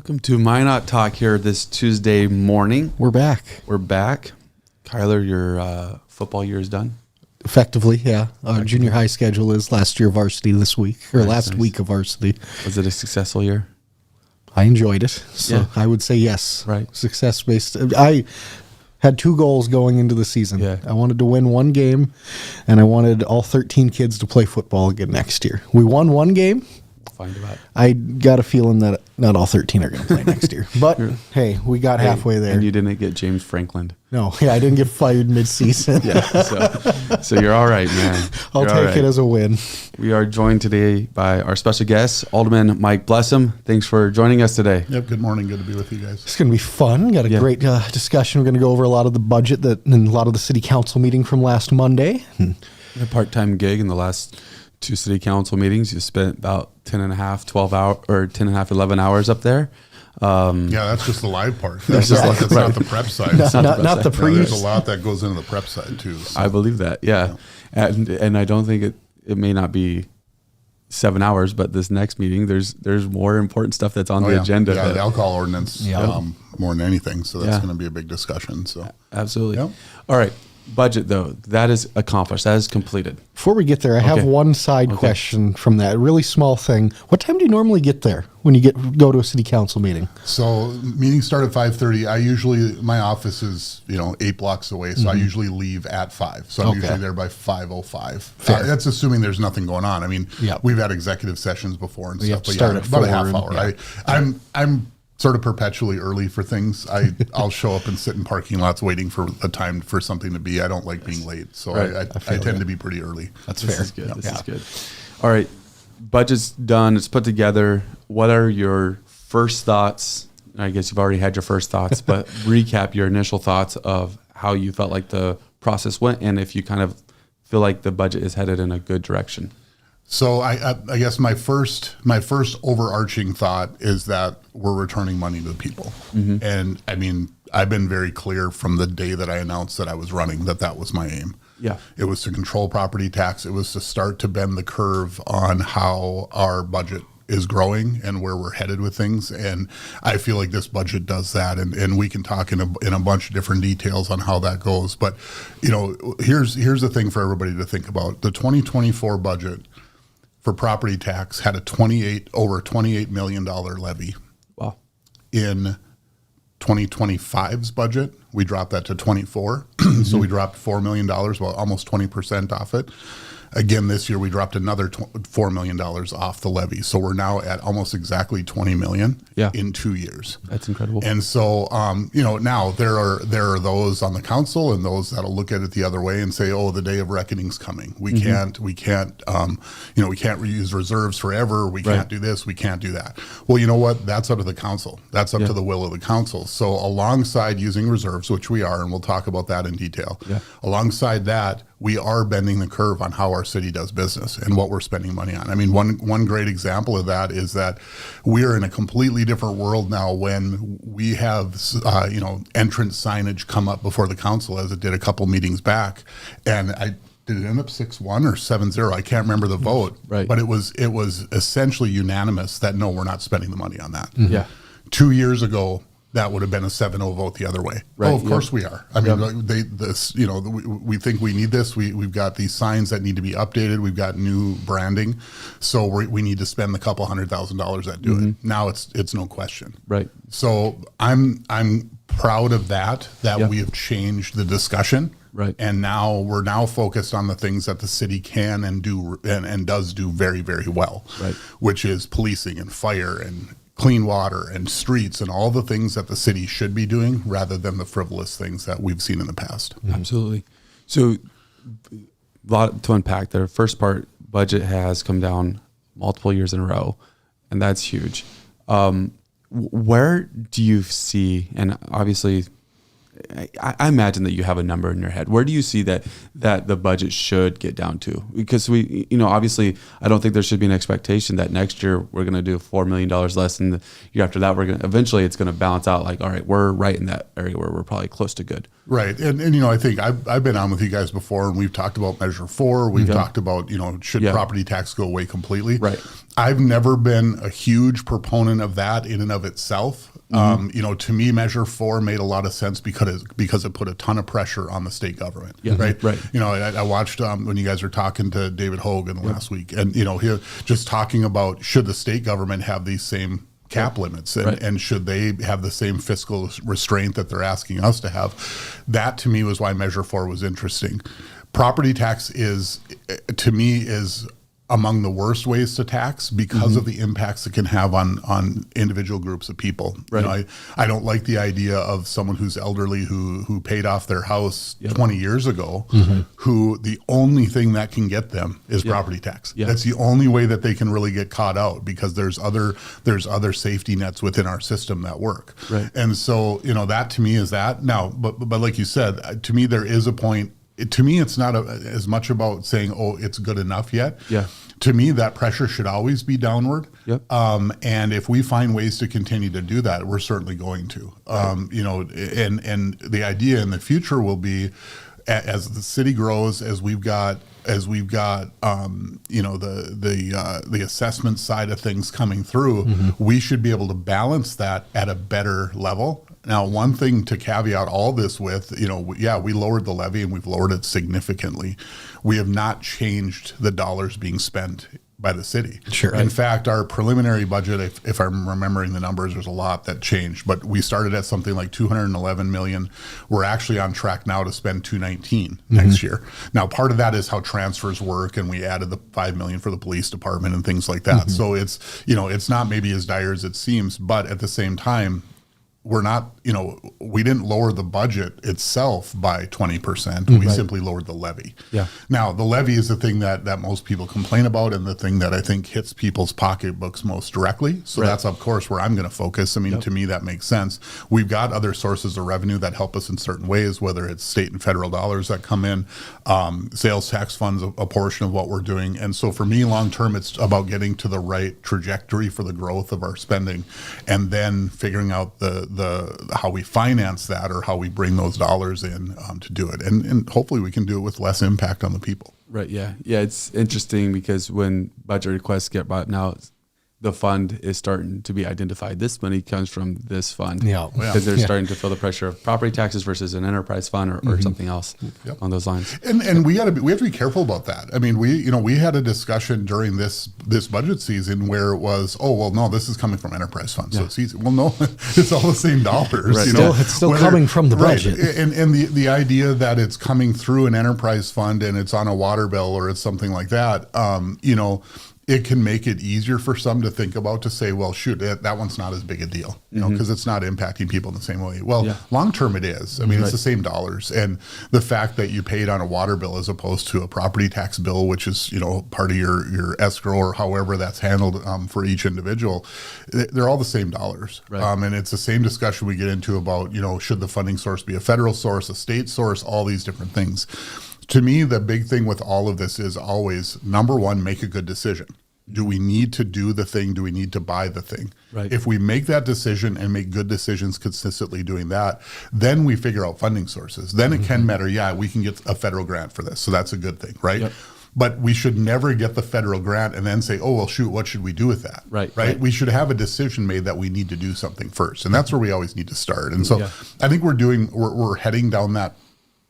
Welcome to Minot Talk here this Tuesday morning. We're back. Kyler, your football year is done? Effectively, yeah. Our junior high schedule is last year varsity this week, or last week of varsity. Was it a successful year? I enjoyed it, so Yeah. I would say yes. Right. Success-based. I had two goals going into the season. Yeah. I wanted to win one game, and I wanted all 13 kids to play football again next year. We won one game. Find about it. I got a feeling that not all 13 are going to play next year. But, hey, we got halfway there. And you didn't get James Franklin. No, I didn't get fired mid-season. Yeah, so you're all right, man. I'll take it as a win. We are joined today by our special guest, Alderman Mike Blessum. Thanks for joining us today. Yep, good morning. Good to be with you guys. It's going to be fun. Got a great discussion. We're going to go over a lot of the budget and a lot of the city council meeting from last Monday. A part-time gig in the last two city council meetings. You spent about 11 hours up there. Yeah, that's just the live part. That's not the prep side. Not the pre. There's a lot that goes into the prep side too. So. I believe that. Yeah. And I don't think it may not be 7 hours, but this next meeting, there's more important stuff that's on the agenda. Yeah, the alcohol ordinance more than anything. So that's going to be a big discussion. So absolutely. Yep. All right. Budget, though, that is accomplished. That is completed. Before we get there, I have one side question from that. A really small thing. What time do you normally get there when you go to a city council meeting? So meetings start at 5:30. My office is 8 blocks away, so I usually leave at 5. So I'm usually there by 5:05. That's assuming there's nothing going on. I mean, we've had executive sessions before and stuff, but about a half hour. I'm sort of perpetually early for things. I'll show up and sit in parking lots waiting for a time for something to be. I don't like being late, so I tend to be pretty early. That's fair. This is good. This is good. All right, budget's done. It's put together. What are your first thoughts? I guess you've already had your first thoughts, but recap your initial thoughts of how you felt like the process went, and if you kind of feel like the budget is headed in a good direction. So I guess my first overarching thought is that we're returning money to the people. Mm-hmm. And I mean, I've been very clear from the day that I announced that I was running that was my aim. Yeah. It was to control property tax. It was to start to bend the curve on how our budget is growing and where we're headed with things. And I feel like this budget does that. And we can talk in a bunch of different details on how that goes. But, here's the thing for everybody to think about. The 2024 budget for property tax had over $28 million levy. Wow. In 2025's budget, we dropped that to 24. So we dropped $4 million, well, almost 20% off it. Again, this year we dropped another $4 million off the levy. So we're now at almost exactly $20 million in 2 years. That's incredible. And so, now there are those on the council and those that'll look at it the other way and say, oh, the day of reckoning's coming. We can't reuse reserves forever. We can't do this. We can't do that. Well, you know what? That's up to the council. That's up to the will of the council. So alongside using reserves, which we are, and we'll talk about that in detail, alongside that, we are bending the curve on how our city does business and what we're spending money on. I mean, one great example of that is that we're in a completely different world now when we have, entrance signage come up before the council, as it did a couple meetings back. And did it end up 6-1 or 7-0? I can't remember the vote, right. But it was essentially unanimous that no, we're not spending the money on that. Mm-hmm. Yeah. 2 years ago, that would have been a 7-0 vote the other way. Right. Oh, of course we are. I mean, we think we need this. We've got these signs that need to be updated. We've got new branding, so we need to spend the couple $100,000 that do it. Now it's no question. Right. So I'm proud of that we have changed the discussion. Right. And now we're focused on the things that the city can and do and does do very, very well. Right. Which is policing and fire and clean water and streets and all the things that the city should be doing rather than the frivolous things that we've seen in the past. Absolutely. So a lot to unpack there. First part, budget has come down multiple years in a row, and that's huge. Where do you see, and obviously I imagine that you have a number in your head. Where do you see that the budget should get down to? Because we, obviously, I don't think there should be an expectation that next year we're going to do $4 million less, and the year after that eventually it's going to balance out. Like, all right, we're right in that area where we're probably close to good. Right, and I think I've been on with you guys before, and we've talked about Measure 4. We've talked about should property tax go away completely. Right. I've never been a huge proponent of that in and of itself. To me, Measure 4 made a lot of sense because it put a ton of pressure on the state government. Yeah. Right. Right. I watched when you guys were talking to David Hogan last week, and he just talking about should the state government have these same cap limits and should they have the same fiscal restraint that they're asking us to have. That to me was why Measure 4 was interesting. Property tax is among the worst ways to tax because of the impacts it can have on individual groups of people. Right. I don't like the idea of someone who's elderly who paid off their house 20 years ago, who the only thing that can get them is property tax. Yeah. That's the only way that they can really get caught out, because there's other safety nets within our system that work. Right. And so, that to me is that. Now, but like you said, to me there is a point. To me, it's not as much about saying, "Oh, it's good enough yet." Yeah. To me, that pressure should always be downward. Yep. And if we find ways to continue to do that, we're certainly going to. And the idea in the future will be, as the city grows, as we've got the assessment side of things coming through, we should be able to balance that at a better level. Now, one thing to caveat all this with, we lowered the levy and we've lowered it significantly. We have not changed the dollars being spent by the city. Sure. In fact, our preliminary budget, if I'm remembering the numbers, there's a lot that changed, but we started at something like $211 million. We're actually on track now to spend $219 next year. Now, part of that is how transfers work, and we added the $5 million for the police department and things like that. So it's not maybe as dire as it seems, but at the same time, we're not, we didn't lower the budget itself by 20%. We simply lowered the levy. Yeah. Now, the levy is the thing that most people complain about, and the thing that I think hits people's pocketbooks most directly. So that's, of course, where I'm going to focus. I mean, to me, that makes sense. We've got other sources of revenue that help us in certain ways, whether it's state and federal dollars that come in, sales tax funds, a portion of what we're doing. And so for me, long term, it's about getting to the right trajectory for the growth of our spending, and then figuring out the how we finance that, or how we bring those dollars in to do it, and hopefully we can do it with less impact on the people. Right. Yeah. It's interesting because when budget requests get brought now, the fund is starting to be identified. This money comes from this fund. Yeah. Because they're starting to feel the pressure of property taxes versus an enterprise fund or something else on those lines. And we have to be careful about that. I mean, we had a discussion during this budget season where it was, no, this is coming from enterprise funds, so it's easy. Well, no, it's all the same dollars. Right. It's still coming from the budget. Right. And the idea that it's coming through an enterprise fund and it's on a water bill or it's something like that, it can make it easier for some to think about, to say, well, shoot, that one's not as big a deal, because it's not impacting people in the same way. Well, long term it is. I mean, it's the same dollars. And the fact that you paid on a water bill as opposed to a property tax bill, which is, part of your escrow or however that's handled for each individual, they're all the same dollars. Right. And it's the same discussion we get into about, should the funding source be a federal source, a state source, all these different things. To me, the big thing with all of this is always, number one, make a good decision. Do we need to do the thing? Do we need to buy the thing? Right. If we make that decision and make good decisions consistently doing that, then we figure out funding sources. Then it can matter, we can get a federal grant for this. So that's a good thing, right? Yep. But we should never get the federal grant and then say, what should we do with that? Right. We should have a decision made that we need to do something first. And that's where we always need to start. And so I think we're heading down that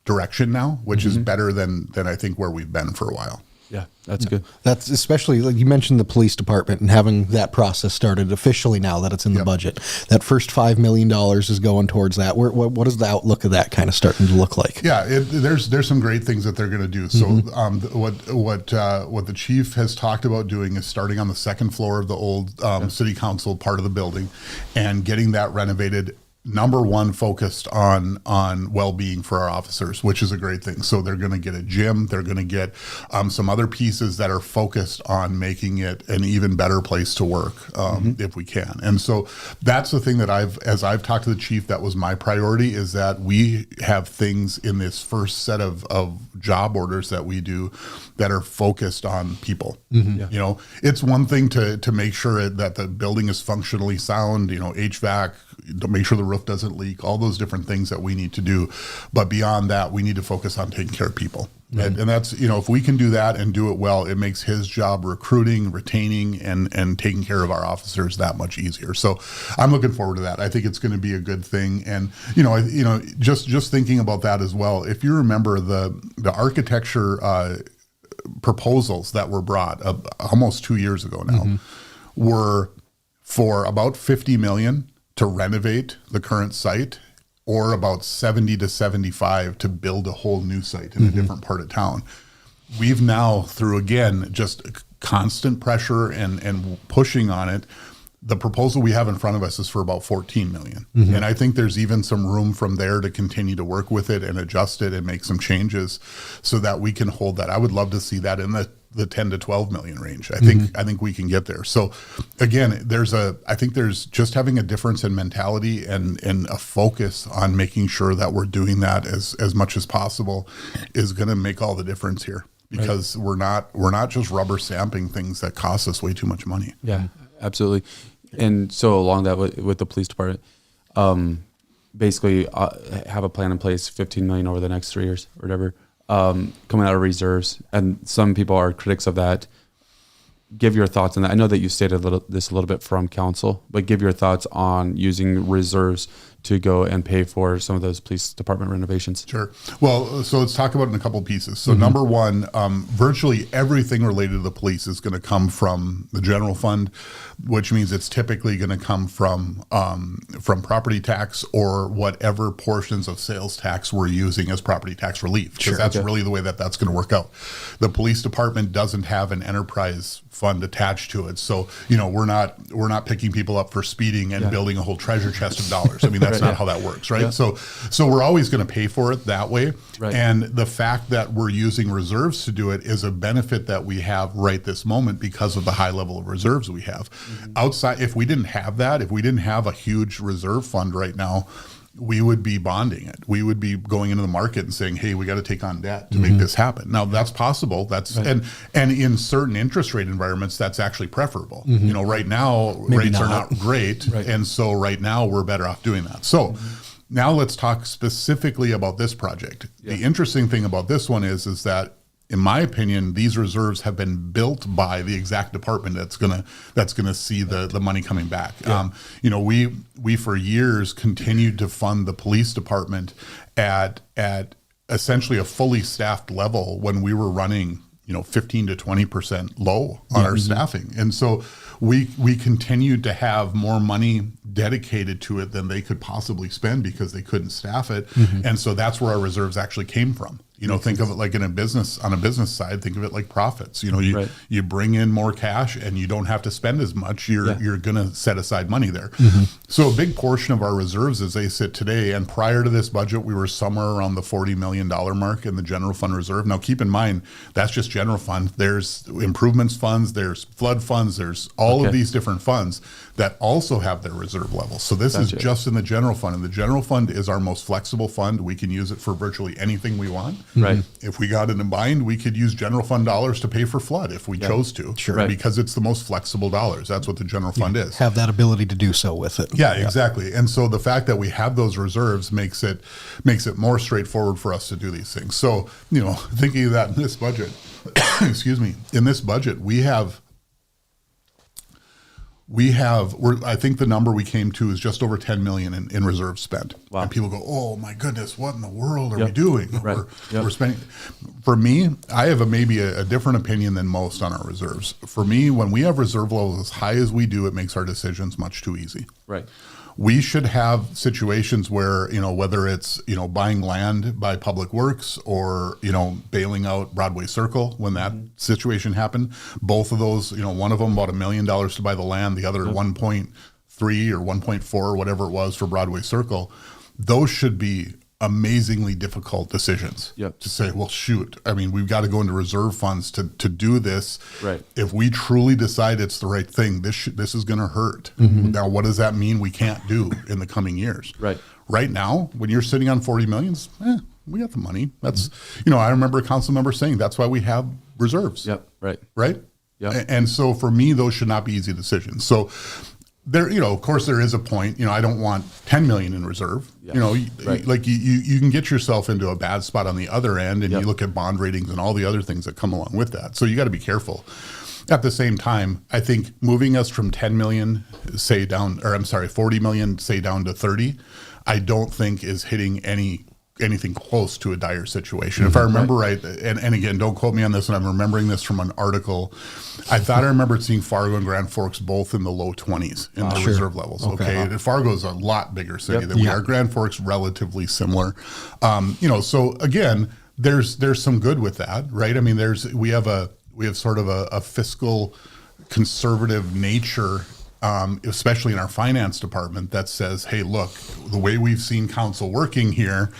direction now, which is better than I think where we've been for a while. Yeah, that's good. That's especially, like you mentioned, the police department and having that process started officially now that it's in the budget. That first $5 million is going towards that. What is the outlook of that kind of starting to look like? Yeah, there's some great things that they're going to do. So what the chief has talked about doing is starting on the second floor of the old city council part of the building and getting that renovated number one focused on well-being for our officers, which is a great thing. So they're going to get a gym. They're going to get some other pieces that are focused on making it an even better place to work if we can. And so that's the thing that as I've talked to the chief, that was my priority, is that we have things in this first set of job orders that we do that are focused on people. You know, it's one thing to make sure that the building is functionally sound, you know, HVAC, to make sure the roof doesn't leak, all those different things that we need to do. But beyond that, we need to focus on taking care of people. And that's, you know, if we can do that and do it well, it makes his job recruiting, retaining, and taking care of our officers that much easier. So I'm looking forward to that. I think it's going to be a good thing. And, just thinking about that as well, if you remember the architecture proposals that were brought almost 2 years ago now were for about $50 million to renovate the current site, or about 70 to 75 to build a whole new site in a different part of town. We've now, through again just constant pressure and pushing on it, the proposal we have in front of us is for about 14 million. And I think there's even some room from there to continue to work with it and adjust it and make some changes so that we can hold that. I would love to see that in the 10 to 12 million range. I think we can get there. So again, I think there's just having a difference in mentality and a focus on making sure that we're doing that as much as possible is going to make all the difference here, because we're not just rubber stamping things that cost us way too much money. Yeah, absolutely. And so along that with the police department, basically have a plan in place, 15 million over the next 3 years or whatever, coming out of reserves. And some people are critics of that. Give your thoughts on that. I know that you stated this a little bit from council, but give your thoughts on using reserves to go and pay for some of those police department renovations. Sure. Well, so let's talk about it in a couple of pieces. So number one, virtually everything related to the police is going to come from the general fund, which means it's typically going to come from property tax or whatever portions of sales tax we're using as property tax relief, because that's really the way that's going to work out. The police department doesn't have an enterprise fund attached to it, so we're not picking people up for speeding and building a whole treasure chest of dollars. I mean, that's not how that works, right? So we're always going to pay for it that way. Right. And the fact that we're using reserves to do it is a benefit that we have right this moment because of the high level of reserves we have. Outside, if we didn't have that, if we didn't have a huge reserve fund right now, we would be bonding it. We would be going into the market and saying, hey, we got to take on debt to make this happen. Now that's possible. That's and in certain interest rate environments, that's actually preferable. Right now rates are not great. And so right now we're better off doing that. So now let's talk specifically about this project. The interesting thing about this one is that, in my opinion, these reserves have been built by the exact department that's gonna see the money coming back. We for years continued to fund the police department at essentially a fully staffed level when we were running 15 to 20% low on our staffing. And so we continued to have more money dedicated to it than they could possibly spend because they couldn't staff it. And so that's where our reserves actually came from. Think of it like on a business side, think of it like profits. You bring in more cash and you don't have to spend as much. You're going to set aside money there. So a big portion of our reserves as they sit today, and prior to this budget, we were somewhere around the $40 million mark in the general fund reserve. Now keep in mind, that's just general fund. There's improvements funds, there's flood funds, there's all of these different funds that also have their reserve levels. So this is just in the general fund, and the general fund is our most flexible fund. We can use it for virtually anything we want. Right. If we got in a bind, we could use general fund dollars to pay for flood if we chose to. Sure. Because it's the most flexible dollars. That's what the general fund is. Have that ability to do so with it. Yeah, exactly. And so the fact that we have those reserves makes it more straightforward for us to do these things. So, thinking of that in this budget, in this budget, I think the number we came to is just over 10 million in reserves spent. Wow. And people go, oh my goodness, what in the world are we doing? Right. We're spending. For me, I have maybe a different opinion than most on our reserves. For me, when we have reserve levels as high as we do, it makes our decisions much too easy. Right. We should have situations where, whether it's, buying land by Public Works or, bailing out Broadway Circle when that situation happened. Both of those, one of them about $1 million to buy the land, the other 1.3 or 1.4 or whatever it was for Broadway Circle, those should be amazingly difficult decisions. Yep. To say, well, shoot, I mean, we've got to go into reserve funds to do this. Right. If we truly decide it's the right thing, this is going to hurt. Now, what does that mean we can't do in the coming years? Right. Right now, when you're sitting on 40 millions, we got the money. That's, I remember a council member saying that's why we have reserves. Yep. Right. Right. Yep. And so for me, those should not be easy decisions. So there, of course there is a point, I don't want 10 million in reserve, right. Like you can get yourself into a bad spot on the other end, and you look at bond ratings and all the other things that come along with that. So you got to be careful. At the same time, I think moving us from 10 million, 40 million, say down to 30, I don't think is hitting anything close to a dire situation. If I remember right, and again, don't quote me on this, and I'm remembering this from an article, I thought I remembered seeing Fargo and Grand Forks both in the low 20s in the reserve levels. Okay. Fargo is a lot bigger city than we are. Grand Forks, relatively similar. So again, there's some good with that, right? I mean, we have sort of a fiscal conservative nature, especially in our finance department, that says, hey, look, the way we've seen council working here,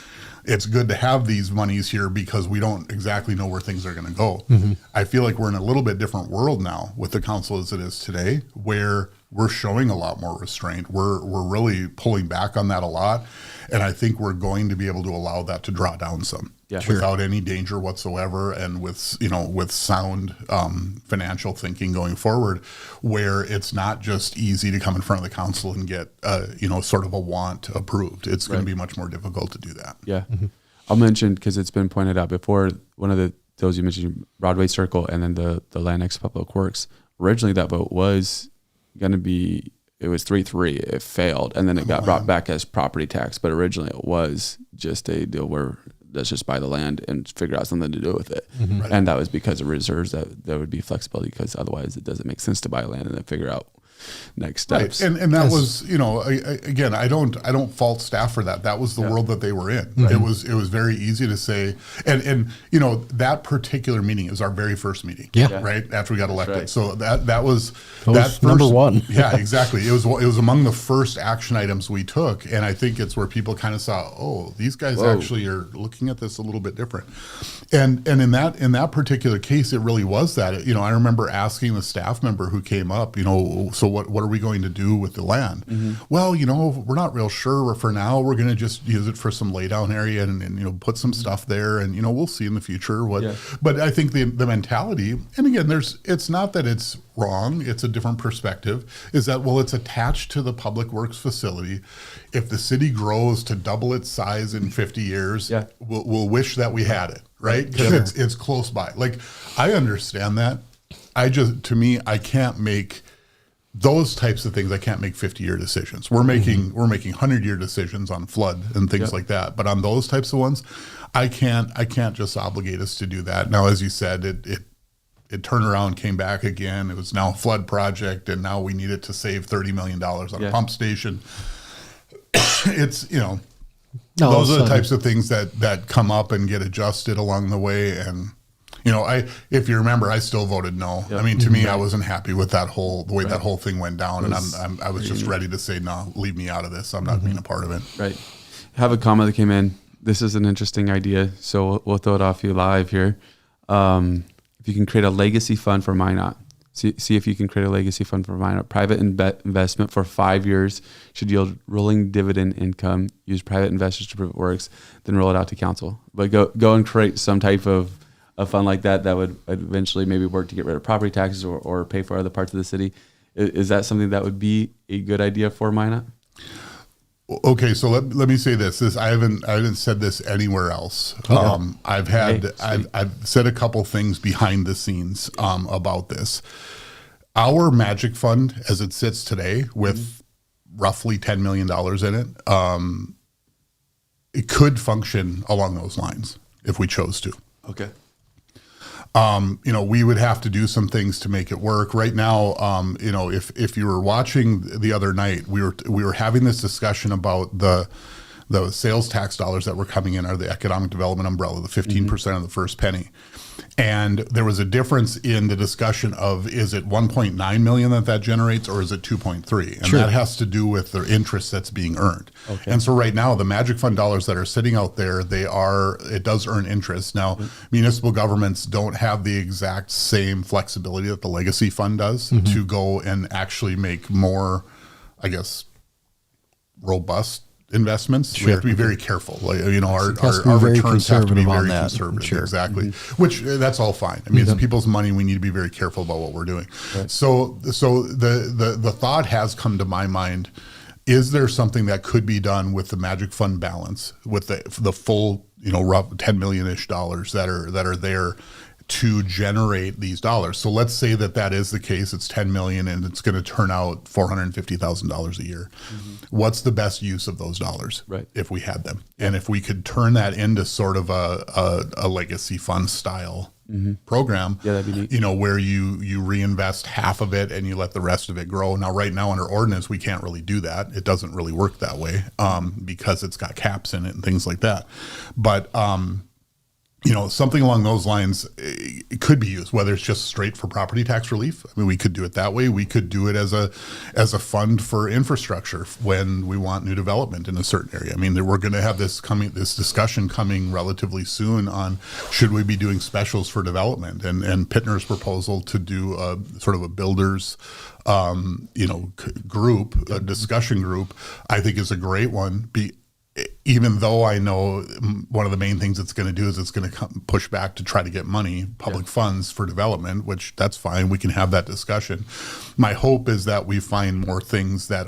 it's good to have these monies here because we don't exactly know where things are going to go. I feel like we're in a little bit different world now with the council as it is today, where we're showing a lot more restraint. We're really pulling back on that a lot. And I think we're going to be able to allow that to draw down some without any danger whatsoever, and with sound financial thinking going forward, where it's not just easy to come in front of the council and get sort of a want approved. It's going to be much more difficult to do that. Yeah. I'll mention, because it's been pointed out before, one of those you mentioned, Broadway Circle, and then the Land Next Public Works. Originally that vote was going to be, it was 3-3. It failed, and then it got brought back as property tax. But originally it was just a deal where let's just buy the land and figure out something to do with it. Right. And that was because of reserves, that there would be flexibility, because otherwise it doesn't make sense to buy land and then figure out next steps. Right. And that was, again, I don't fault staff for that. That was the world that they were in. Right. It was very easy to say, and that particular meeting is our very first meeting. Right. After we got elected. Right. So that was first, number one. Yeah, exactly. It was among the first action items we took. And I think it's where people kind of saw, oh, these guys actually are looking at this a little bit different. And in that particular case, it really was that. I remember asking the staff member who came up, so what are we going to do with the land? Well, we're not real sure. For now, we're going to just use it for some laydown area and put some stuff there, and we'll see in the future what. Yeah. But I think the mentality, and again, it's not that it's wrong. It's a different perspective. Is that, well, it's attached to the public works facility. If the city grows to double its size in 50 years, we'll wish that we had it, right? Because it's close by. Like, I understand that. I can't make those types of things. I can't make 50-year decisions. We're making 100-year decisions on flood and things like that. But on those types of ones, I can't just obligate us to do that. Now, as you said, it turned around, came back again. It was now a flood project, and now we needed to save $30 million on a pump station. It's those are the types of things that come up and get adjusted along the way. And if you remember, I still voted no. Yep. I mean, to me, I wasn't happy with that whole thing went down, and I was just ready to say, no, leave me out of this. I'm not being a part of it. Right. I have a comment that came in. This is an interesting idea, so we'll throw it off you live here. If you can create a legacy fund for Minot, see if you can create a legacy fund for Minot. Private investment for 5 years should yield rolling dividend income. Use private investors to prove it works, then roll it out to council. But go and create some type of a fund like that would eventually maybe work to get rid of property taxes or pay for other parts of the city. Is that something that would be a good idea for Minot? Okay, so let me say this. I haven't said this anywhere else. I've said a couple things behind the scenes about this. Our magic fund, as it sits today, with roughly $10 million in it, it could function along those lines if we chose to. Okay. We would have to do some things to make it work. Right now, if you were watching the other night, we were having this discussion about the sales tax dollars that were coming in, or the economic development umbrella, the 15% of the first penny. And there was a difference in the discussion of, is it 1.9 million that generates, or is it 2.3? And that has to do with the interest that's being earned. Okay. And so right now, the Magic Fund dollars that are sitting out there, it does earn interest. Now, municipal governments don't have the exact same flexibility that the Legacy Fund does to go and actually make more, I guess, robust investments. We have to be very careful. Like, our returns have to be very conservative. Exactly. Which that's all fine. I mean, it's people's money. We need to be very careful about what we're doing. Right. So the thought has come to my mind: is there something that could be done with the Magic Fund balance, with the full, rough $10 million-ish dollars that are there to generate these dollars? So let's say that is the case. It's 10 million and it's going to turn out $450,000 a year. What's the best use of those dollars if we had them? And if we could turn that into sort of a legacy fund style program, that'd be neat. Where you reinvest half of it and you let the rest of it grow. Now, right now under ordinance, we can't really do that. It doesn't really work that way because it's got caps in it and things like that. But something along those lines, it could be used, whether it's just straight for property tax relief. I mean, we could do it that way. We could do it as a fund for infrastructure when we want new development in a certain area. I mean, we're going to have this discussion coming relatively soon on should we be doing specials for development, and Pittner's proposal to do sort of a builders group, a discussion group, I think is a great one. Even though I know one of the main things it's going to do is it's going to push back to try to get money, public funds for development, which that's fine. We can have that discussion. My hope is that we find more things that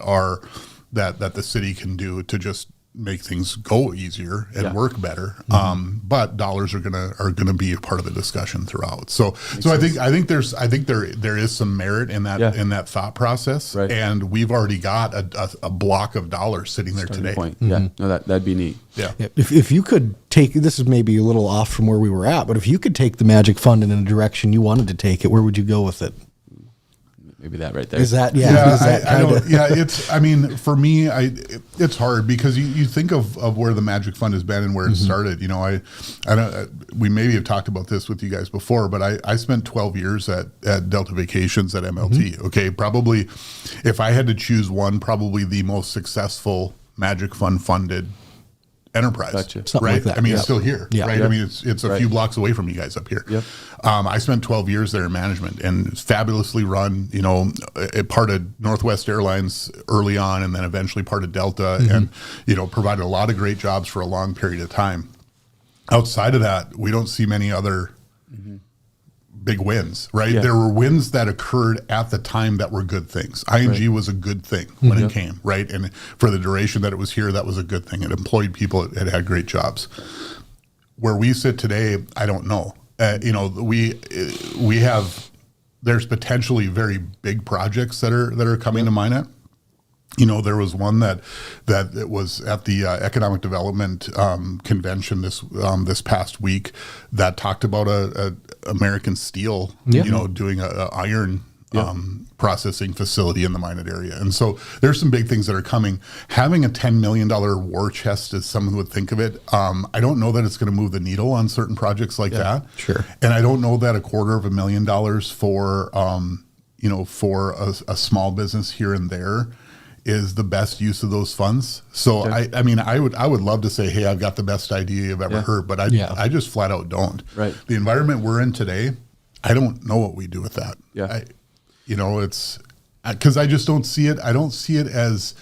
the city can do to just make things go easier and work better. But dollars are gonna be a part of the discussion throughout. So I think there is some merit in that in that thought process, and we've already got a block of dollars sitting there today. Point. No, that'd be neat. If you could take, this is maybe a little off from where we were at, but if you could take the Magic Fund in a direction you wanted to take it, where would you go with it? Maybe that right there. Is that for me, it's hard because you think of where the Magic Fund has been and where it started. We maybe have talked about this with you guys before, but I spent 12 years at Delta Vacations at MLT. Okay, probably if I had to choose one, probably the most successful Magic Fund funded enterprise, right? Like that. I mean, it's still here, right? I mean, it's a few blocks away from you guys up here. I spent 12 years there in management, and it's fabulously run. Part of Northwest Airlines early on, and then eventually part of Delta, and provided a lot of great jobs for a long period of time. Outside of that, we don't see many other big wins, right? There were wins that occurred at the time that were good things. ING was a good thing when it came, right? And for the duration that it was here, that was a good thing. It employed people. It had great jobs. Where we sit today, I don't know. We have, there's potentially very big projects that are coming to Minot. There was one that it was at the economic development convention this past week that talked about a American Steel, doing a iron processing facility in the Minot area. And so there's some big things that are coming. Having a $10 million war chest, as someone would think of it, I don't know that it's going to move the needle on certain projects like that. Sure. And I don't know that $250,000 for a small business here and there is the best use of those funds. So I would love to say, hey, I've got the best idea you've ever heard, but I just flat out don't. Right. The environment we're in today, I don't know what we do with that. It's because I just don't see it. I don't see it as,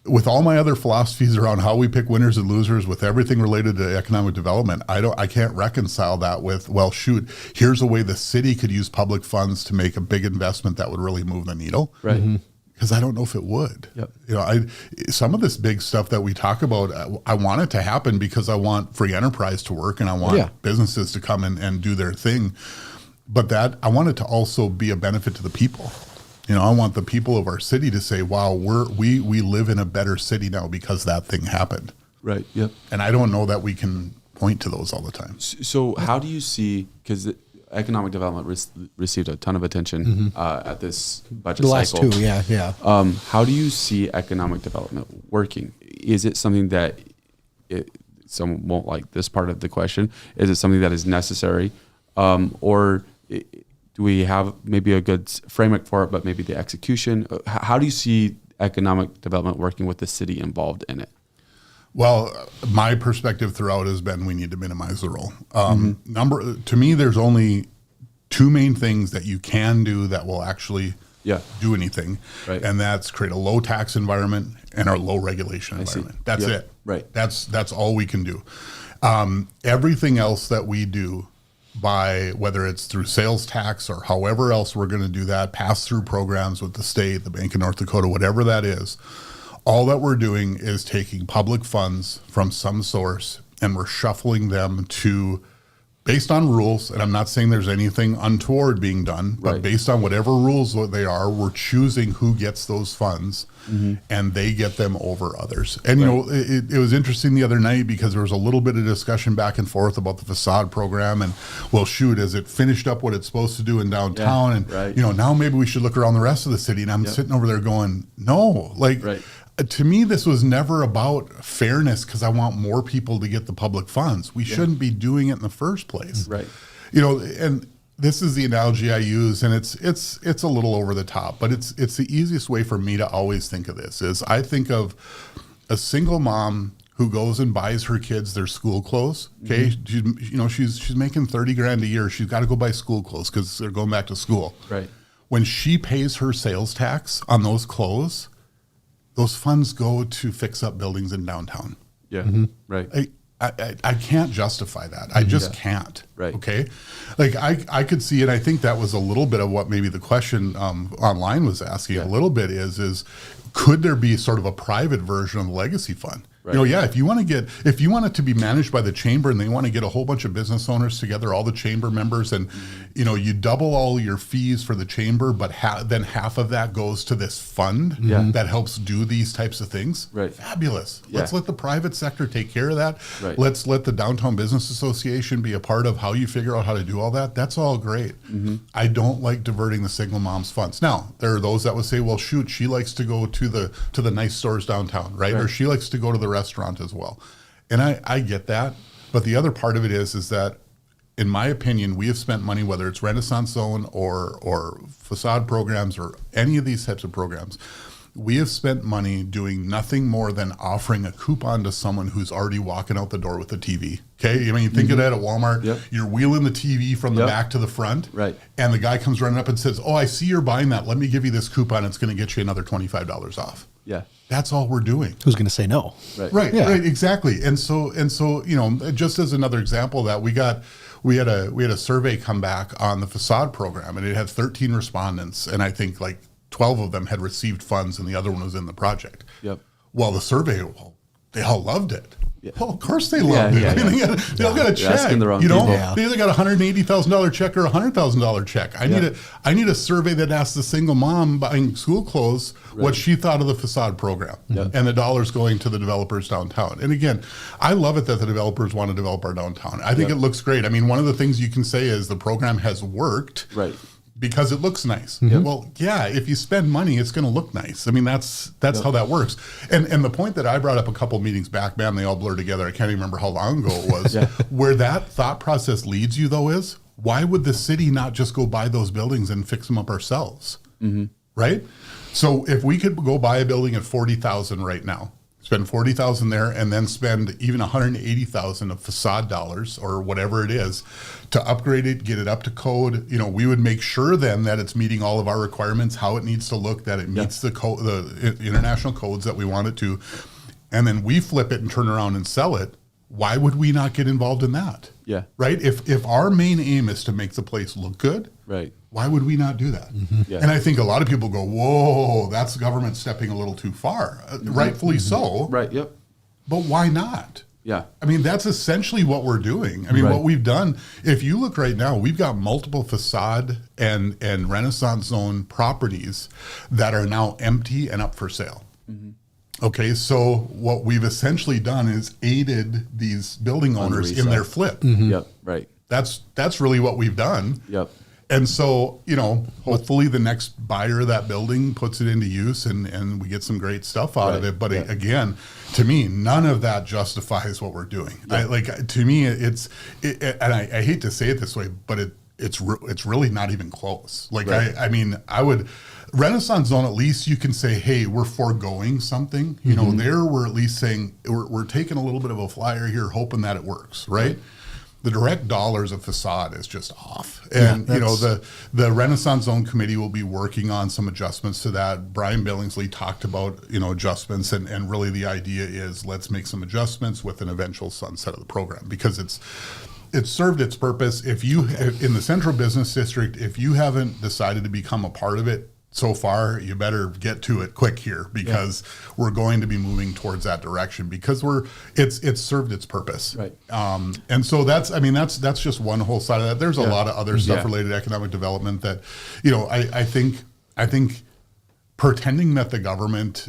with all my other philosophies around how we pick winners and losers with everything related to economic development, I can't reconcile that with, well, shoot, here's a way the city could use public funds to make a big investment that would really move the needle. Right. Because I don't know if it would. Some of this big stuff that we talk about, I want it to happen because I want free enterprise to work and I want businesses to come and do their thing. But I want it to also be a benefit to the people. I want the people of our city to say, wow, we live in a better city now because that thing happened. Right. Yep. And I don't know that we can point to those all the time. So how do you see, because economic development received a ton of attention at this budget cycle. The last two, how do you see economic development working? Is it something that someone won't like this part of the question? Is it something that is necessary? or do we have maybe a good framework for it, but maybe the execution? How do you see economic development working with the city involved in it? Well, my perspective throughout has been we need to minimize the role. To me, there's only two main things that you can do that will actually do anything, and that's create a low tax environment and a low regulation environment. That's it. Right. That's all we can do. Everything else that we do, by whether it's through sales tax or however else we're going to do that, pass through programs with the state, the Bank of North Dakota, whatever that is, all that we're doing is taking public funds from some source and we're shuffling them to, based on rules, and I'm not saying there's anything untoward being done, but based on whatever rules they are, we're choosing who gets those funds and they get them over others. And, you know, it was interesting the other night because there was a little bit of discussion back and forth about the facade program and, well, shoot, has it finished up what it's supposed to do in downtown? And, you know, now maybe we should look around the rest of the city. And I'm sitting over there going, no, like, to me, this was never about fairness because I want more people to get the public funds. We shouldn't be doing it in the first place. You know, and this is the analogy I use, and it's a little over the top, but it's the easiest way for me to always think of this is I think of a single mom who goes and buys her kids their school clothes. Okay, she's making $30,000 a year. She's got to go buy school clothes because they're going back to school. When she pays her sales tax on those clothes, those funds go to fix up buildings in downtown. I can't justify that. I just can't. Okay. Like I could see it. I think that was a little bit of what maybe the question online was asking a little bit is could there be sort of a private version of the legacy fund? You know, if you want it to be managed by the chamber and they want to get a whole bunch of business owners together, all the chamber members, and, you know, you double all your fees for the chamber, but then half of that goes to this fund that helps do these types of things. Fabulous. Let's let the private sector take care of that. Let's let the Downtown Business Association be a part of how you figure out how to do all that. That's all great. I don't like diverting the single mom's funds. Now, there are those that would say, well, shoot, she likes to go to the nice stores downtown, right? Or she likes to go to the restaurant as well. And I get that. But the other part of it is that, in my opinion, we have spent money, whether it's Renaissance Zone or facade programs or any of these types of programs, we have spent money doing nothing more than offering a coupon to someone who's already walking out the door with a TV. Okay, I mean, you think of that at Walmart. You're wheeling the TV from the back to the front, and the guy comes running up and says, "Oh, I see you're buying that. Let me give you this coupon. It's going to get you another $25 off." That's all we're doing. Who's going to say no? Right, exactly. And so, you know, just as another example of that, we had a survey come back on the facade program, and it had 13 respondents, and I think like 12 of them had received funds, and the other one was in the project. Well, the survey, they all loved it. Well, of course they loved it. I mean, they all got a check. You know, they either got a $180,000 check or a $100,000 check. I need a survey that asks the single mom buying school clothes what she thought of the facade program and the dollars going to the developers downtown. And again, I love it that the developers want to develop our downtown. I think it looks great. I mean, one of the things you can say is the program has worked. Because it looks nice. Well, if you spend money, it's going to look nice. I mean, that's how that works. And the point that I brought up a couple meetings back, man, they all blur together. I can't even remember how long ago it was. Where that thought process leads you, though, is why would the city not just go buy those buildings and fix them up ourselves? Right? So if we could go buy a building at $40,000 right now, spend $40,000 there, and then spend even $180,000 of facade dollars or whatever it is to upgrade it, get it up to code. You know, we would make sure then that it's meeting all of our requirements, how it needs to look, that it meets the international codes that we want it to, and then we flip it and turn around and sell it. Why would we not get involved in that? Right. If our main aim is to make the place look good, why would we not do that? And I think a lot of people go, whoa, that's the government stepping a little too far. Rightfully so. But why not? I mean, that's essentially what we're doing. I mean, what we've done, if you look right now, we've got multiple facade and Renaissance Zone properties that are now empty and up for sale. Okay, so what we've essentially done is aided these building owners in their flip. That's really what we've done. And so, hopefully the next buyer of that building puts it into use and we get some great stuff out of it. But again, to me, none of that justifies what we're doing. To me, and I hate to say it this way, but it's really not even close. I would, Renaissance Zone, at least you can say, hey, we're foregoing something. There we're at least saying we're taking a little bit of a flyer here, hoping that it works, right? The direct dollars of facade is just off. And, the Renaissance Zone Committee will be working on some adjustments to that. Brian Billingsley talked about, adjustments, and really the idea is let's make some adjustments with an eventual sunset of the program, because it's served its purpose. If in the Central Business District, if you haven't decided to become a part of it so far, you better get to it quick here, because we're going to be moving towards that direction, because it's served its purpose. Right. And so that's just one whole side of that. There's a lot of other stuff related to economic development that, I think pretending that the government,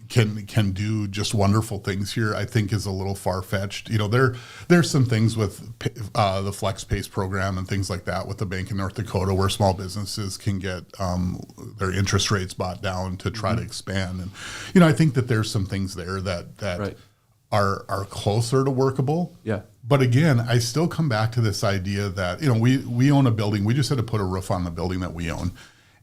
can do just wonderful things here, I think is a little far-fetched. There's some things with the Flex Pace program and things like that with the Bank in North Dakota, where small businesses can get their interest rates brought down to try to expand. And, I think that there's some things there that are closer to workable. Yeah. But again, I still come back to this idea that, we own a building. We just had to put a roof on the building that we own.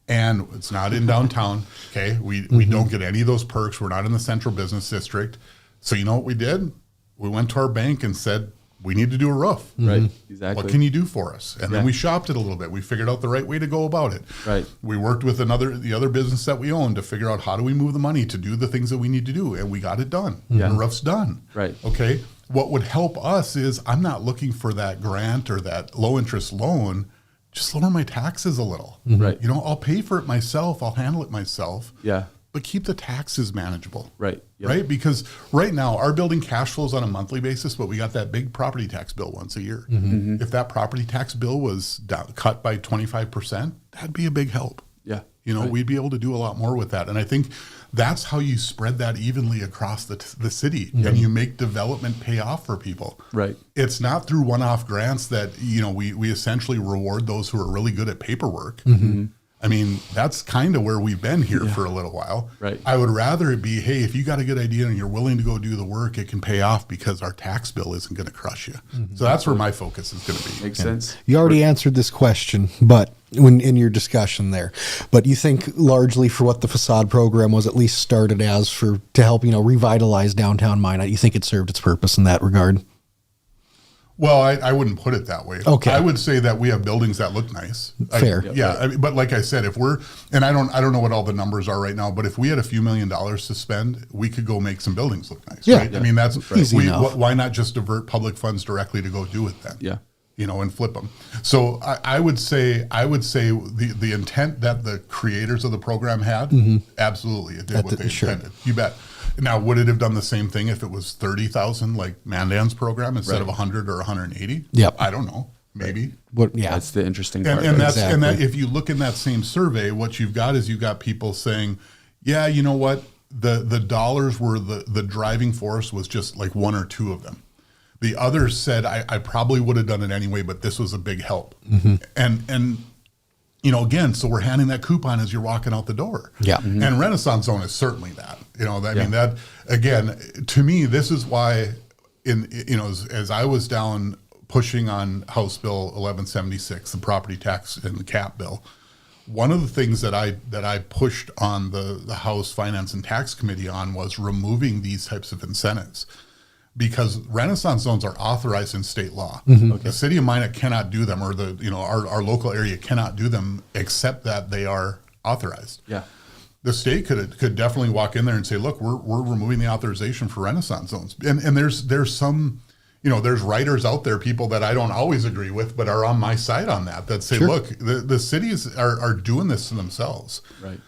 And it's not in downtown, okay? We don't get any of those perks. We're not in the Central Business District. So you know what we did? We went to our bank and said, we need to do a roof. Right, exactly. What can you do for us? And then we shopped it a little bit. We figured out the right way to go about it. Right. We worked with the other business that we own to figure out how do we move the money to do the things that we need to do. And we got it done. Yeah. And the roof's done. Right. Okay? What would help us is I'm not looking for that grant or that low-interest loan. Just lower my taxes a little. Right. I'll pay for it myself. I'll handle it myself. Yeah. But keep the taxes manageable. Right. Yep. Right? Because right now our building cash flows on a monthly basis, but we got that big property tax bill once a year. Mm-hmm. If that property tax bill was cut by 25%, that'd be a big help. Yeah. We'd be able to do a lot more with that. And I think that's how you spread that evenly across the city, and you make development pay off for people. Right. It's not through one-off grants that, we essentially reward those who are really good at paperwork. Mm-hmm. I mean, that's kind of where we've been here for a little while. Right. I would rather it be, hey, if you got a good idea and you're willing to go do the work, it can pay off because our tax bill isn't going to crush you. Mm-hmm. So that's where my focus is going to be. Makes sense. You already answered this question, but when in your discussion there, but you think largely for what the facade program was at least started as to help, revitalize downtown Minot, you think it served its purpose in that regard? Well, I wouldn't put it that way. Okay. I would say that we have buildings that look nice. Fair. But like I said, if and I don't know what all the numbers are right now, but if we had a few $1 million to spend, we could go make some buildings look nice. Yeah. Right? I mean, that's easy enough. Why not just divert public funds directly to go do it then? Yeah. And flip them. So I would say the intent that the creators of the program had, absolutely, it did what they intended. You bet. Now, would it have done the same thing if it was 30,000 like Mandan's program instead of 100 or 180? Yep. I don't know. Maybe. That's the interesting part. And that if you look in that same survey, what you've got is you've got people saying, yeah, you know what? The dollars were the driving force was just like one or two of them. The others said, I probably would have done it anyway, but this was a big help. Mm-hmm. And again, so we're handing that coupon as you're walking out the door. Yeah. Mm-hmm. And Renaissance Zone is certainly that. I mean, that, again, to me, this is why, as I was down pushing on House Bill 1176, the property tax and the cap bill, one of the things that I pushed on the House Finance and Tax Committee on was removing these types of incentives. Because Renaissance zones are authorized in state law. Mm-hmm. Okay. The city of Minot cannot do them, or our local area cannot do them, except that they are authorized. Yeah. The state could definitely walk in there and say, look, we're removing the authorization for Renaissance zones. And there's some, there's writers out there, people that I don't always agree with, but are on my side on that say, look, the cities are doing this to themselves. Right.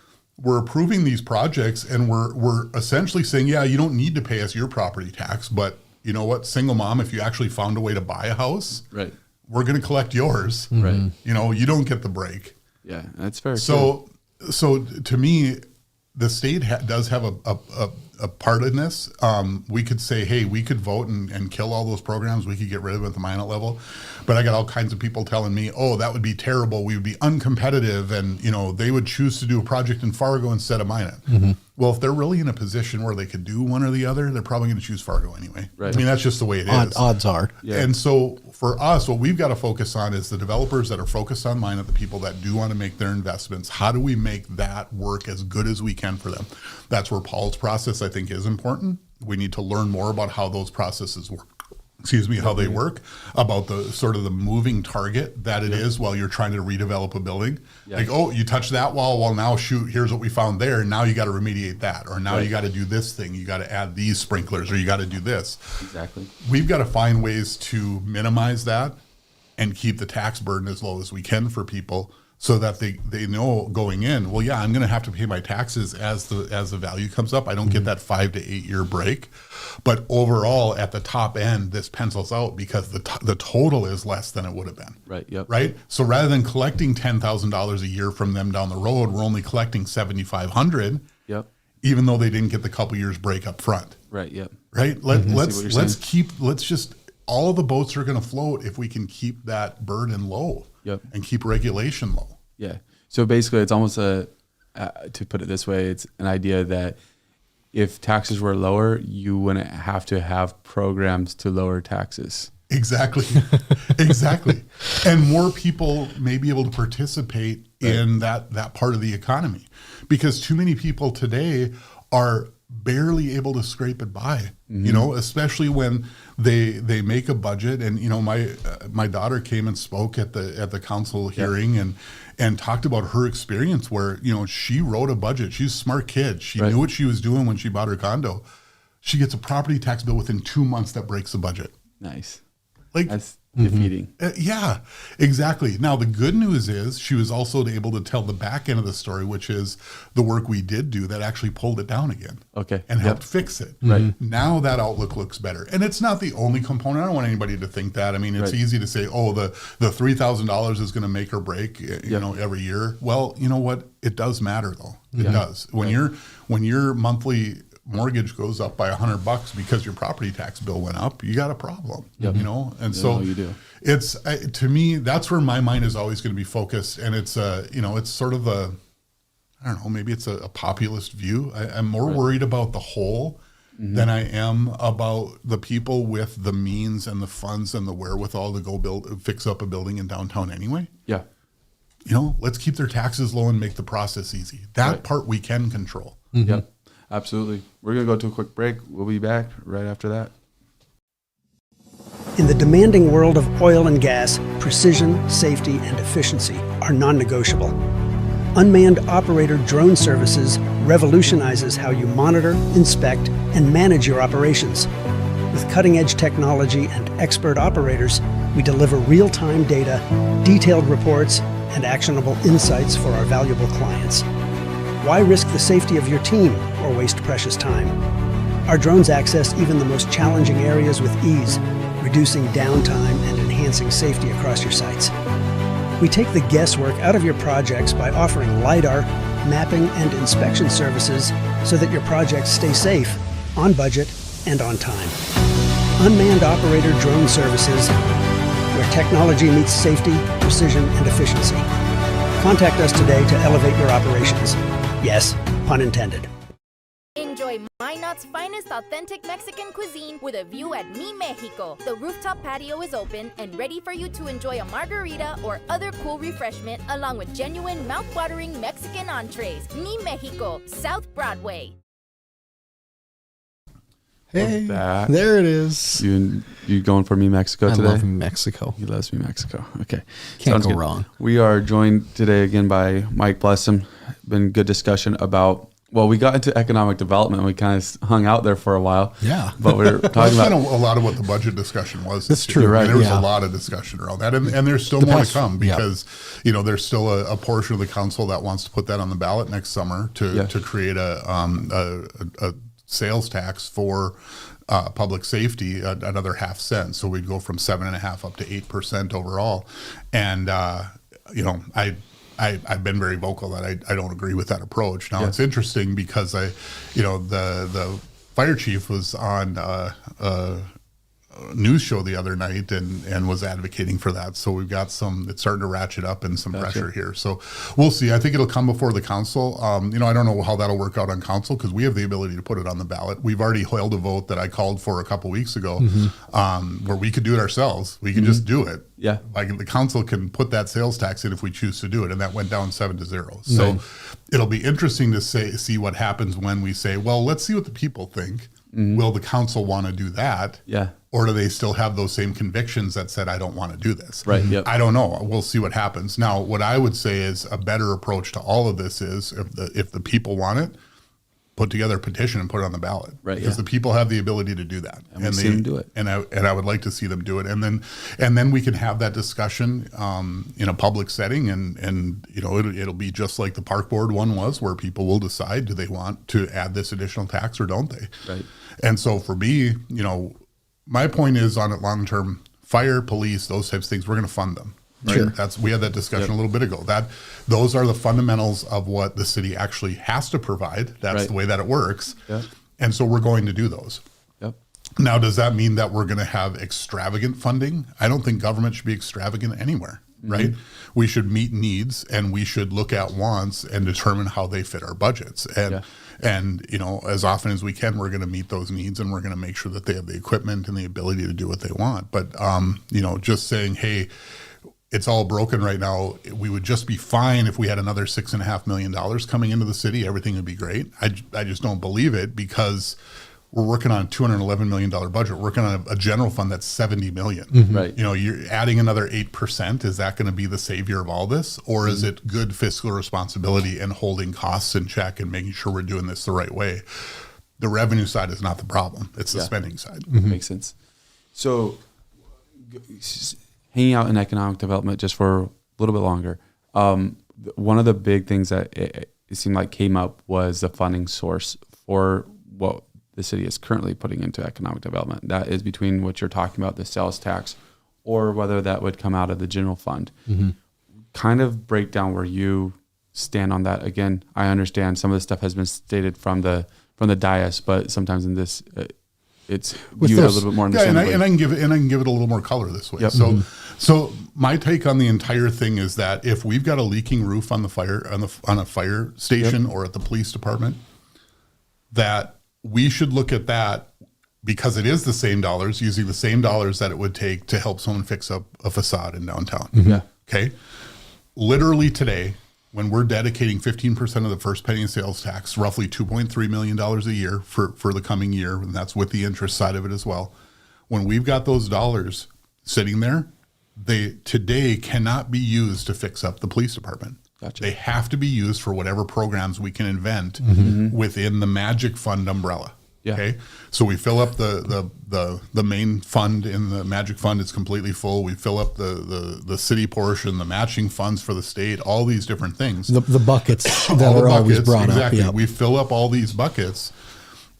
We're approving these projects, and we're essentially saying, yeah, you don't need to pay us your property tax, but you know what, single mom, if you actually found a way to buy a house, right, we're going to collect yours. Right. You don't get the break. Yeah, that's fair. So to me, the state does have a part in this. We could say, hey, we could vote and kill all those programs. We could get rid of it at the Minot level. But I got all kinds of people telling me, oh, that would be terrible. We would be uncompetitive. And, they would choose to do a project in Fargo instead of Minot. Mm-hmm. Well, if they're really in a position where they could do one or the other, they're probably going to choose Fargo anyway. Right. I mean, that's just the way it is. Odds are. Yeah. And so for us, what we've got to focus on is the developers that are focused on Minot, the people that do want to make their investments. How do we make that work as good as we can for them? That's where Paul's process, I think, is important. We need to learn more about how those processes work. How they work, about the sort of the moving target that it is while you're trying to redevelop a building. Yeah. Like, oh, you touched that wall. Well, now shoot, here's what we found there. Now you got to remediate that. Or now you got to do this thing. You got to add these sprinklers, or you got to do this. Exactly. We've got to find ways to minimize that and keep the tax burden as low as we can for people, so that they know going in, well, yeah, I'm going to have to pay my taxes as the value comes up. I don't get that 5 to 8 year break, but overall at the top end, this pencils out because the total is less than it would have been. Right. Yep. Right. So rather than collecting $10,000 a year from them down the road, we're only collecting $7,500. Yep. Even though they didn't get the couple years break up front. Right. Yep. Right. Let's just all the boats are going to float if we can keep that burden low. Yep. And keep regulation low. Yeah. So basically, it's almost to put it this way, it's an idea that if taxes were lower, you wouldn't have to have programs to lower taxes. Exactly. Exactly. And more people may be able to participate in that part of the economy, because too many people today are barely able to scrape it by, especially when they make a budget. And my daughter came and spoke at the council hearing and talked about her experience where she wrote a budget. She's a smart kid. She knew what she was doing when she bought her condo. She gets a property tax bill within 2 months that breaks the budget. Nice. Like, that's defeating. Yeah, exactly. Now, the good news is she was also able to tell the back end of the story, which is the work we did do that actually pulled it down again. Okay. And helped fix it. Right. Now that outlook looks better. And it's not the only component. I don't want anybody to think that. I mean, it's easy to say, oh, the $3,000 is going to make or break, every year. Well, you know what? It does matter, though. It does. When your monthly mortgage goes up by $100 because your property tax bill went up, you got a problem. And so you do. It's to me, that's where my mind is always going to be focused. And it's it's sort of I don't know, maybe it's a populist view. I'm more worried about the whole than I am about the people with the means and the funds and the wherewithal to go fix up a building in downtown anyway. Yeah. Let's keep their taxes low and make the process easy. That part we can control. Yep. Absolutely. We're going to go to a quick break. We'll be back right after that. In the demanding world of oil and gas, precision, safety, and efficiency are non-negotiable. Unmanned operator drone services revolutionizes how you monitor, inspect, and manage your operations. With cutting-edge technology and expert operators, we deliver real-time data, detailed reports, and actionable insights for our valuable clients. Why risk the safety of your team or waste precious time? Our drones access even the most challenging areas with ease, reducing downtime and enhancing safety across your sites. We take the guesswork out of your projects by offering LiDAR, mapping, and inspection services so that your projects stay safe, on budget, and on time. Unmanned operator drone services, where technology meets safety, precision, and efficiency. Contact us today to elevate your operations. Yes, pun intended. Enjoy Minot's finest authentic Mexican cuisine with a view at Mi Mexico. The rooftop patio is open and ready for you to enjoy a margarita or other cool refreshment along with genuine mouth-watering Mexican entrees. Mi Mexico, South Broadway. Hey, there it is. You going for Me Mexico today? I love Mexico. He loves Me Mexico. Okay. Can't go wrong. We are joined today again by Mike Blessum. Been good discussion about, well, we got into economic development. We kind of hung out there for a while. Yeah. But we were talking That's about kind of a lot of what the budget discussion was. That's true. Right. There was a lot of discussion around that. And there's still more to come because, there's still a portion of the council that wants to put that on the ballot next summer to create a sales tax for public safety, another half cent. So we'd go from 7.5% up to 8% overall. And, I I've been very vocal that I don't agree with that approach. Now it's interesting because the fire chief was on news show the other night and was advocating for that. So we've got it's starting to ratchet up and some pressure here. So we'll see. I think it'll come before the council. I don't know how that'll work out on council because we have the ability to put it on the ballot. We've already held a vote that I called for a couple weeks ago where we could do it ourselves. We can just do it. Yeah. Like the council can put that sales tax in if we choose to do it. And that went down 7-0. So it'll be interesting to see what happens when we say, well, let's see what the people think. Will the council want to do that? Yeah. Or do they still have those same convictions that said, I don't want to do this? Right. Yep. I don't know. We'll see what happens. Now, what I would say is a better approach to all of this is if the people want it, put together a petition and put it on the ballot. Right. Because the people have the ability to do that. And we see them do it. And I would like to see them do it. And then we can have that discussion in a public setting and it'll be just like the park board one was, where people will decide, do they want to add this additional tax or don't they? Right. And so for me, my point is on it long term, fire, police, those types of things, we're going to fund them. Right? Sure. We had that discussion a little bit ago. Those are the fundamentals of what the city actually has to provide. That's the way that it works. Yep. And so we're going to do those. Yep. Now, does that mean that we're going to have extravagant funding? I don't think government should be extravagant anywhere, right? We should meet needs and we should look at wants and determine how they fit our budgets. And as often as we can, we're going to meet those needs and we're going to make sure that they have the equipment and the ability to do what they want. But, just saying, hey, it's all broken right now. We would just be fine if we had another $6.5 million coming into the city. Everything would be great. I just don't believe it because we're working on a $211 million budget. We're working on a general fund that's $70 million. Right. You're adding another 8%. Is that going to be the savior of all this? Or is it good fiscal responsibility and holding costs in check and making sure we're doing this the right way? The revenue side is not the problem. It's the spending side. Makes sense. So hanging out in economic development just for a little bit longer. One of the big things that it seemed like came up was the funding source for what the city is currently putting into economic development. That is between what you're talking about, the sales tax, or whether that would come out of the general fund. Kind of break down where you stand on that. Again, I understand some of the stuff has been stated from the dais, but sometimes in this, it's viewed a little bit more understandably. And I can give it a little more color this way. Yep. So my take on the entire thing is that if we've got a leaking roof on a fire station or at the police department, that we should look at that because it is the same dollars, using the same dollars that it would take to help someone fix up a facade in downtown. Yeah. Okay. Literally today, when we're dedicating 15% of the first penny in sales tax, roughly $2.3 million a year for the coming year, and that's with the interest side of it as well. When we've got those dollars sitting there, they today cannot be used to fix up the police department. Gotcha. They have to be used for whatever programs we can invent within the Magic Fund umbrella. Yeah. Okay. So we fill up the main fund in the Magic Fund. It's completely full. We fill up the city portion, the matching funds for the state, all these different things. The buckets that are always brought exactly. up. Yep. We fill up all these buckets.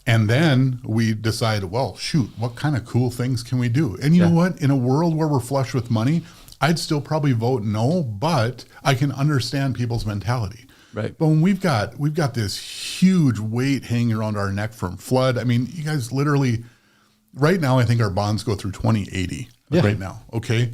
And then we decide, well, shoot, what kind of cool things can we do? And you know what? In a world where we're flush with money, I'd still probably vote no, but I can understand people's mentality. Right. But when we've got this huge weight hanging around our neck from flood, I mean, you guys literally, right now, I think our bonds go through 2080 right now. Okay.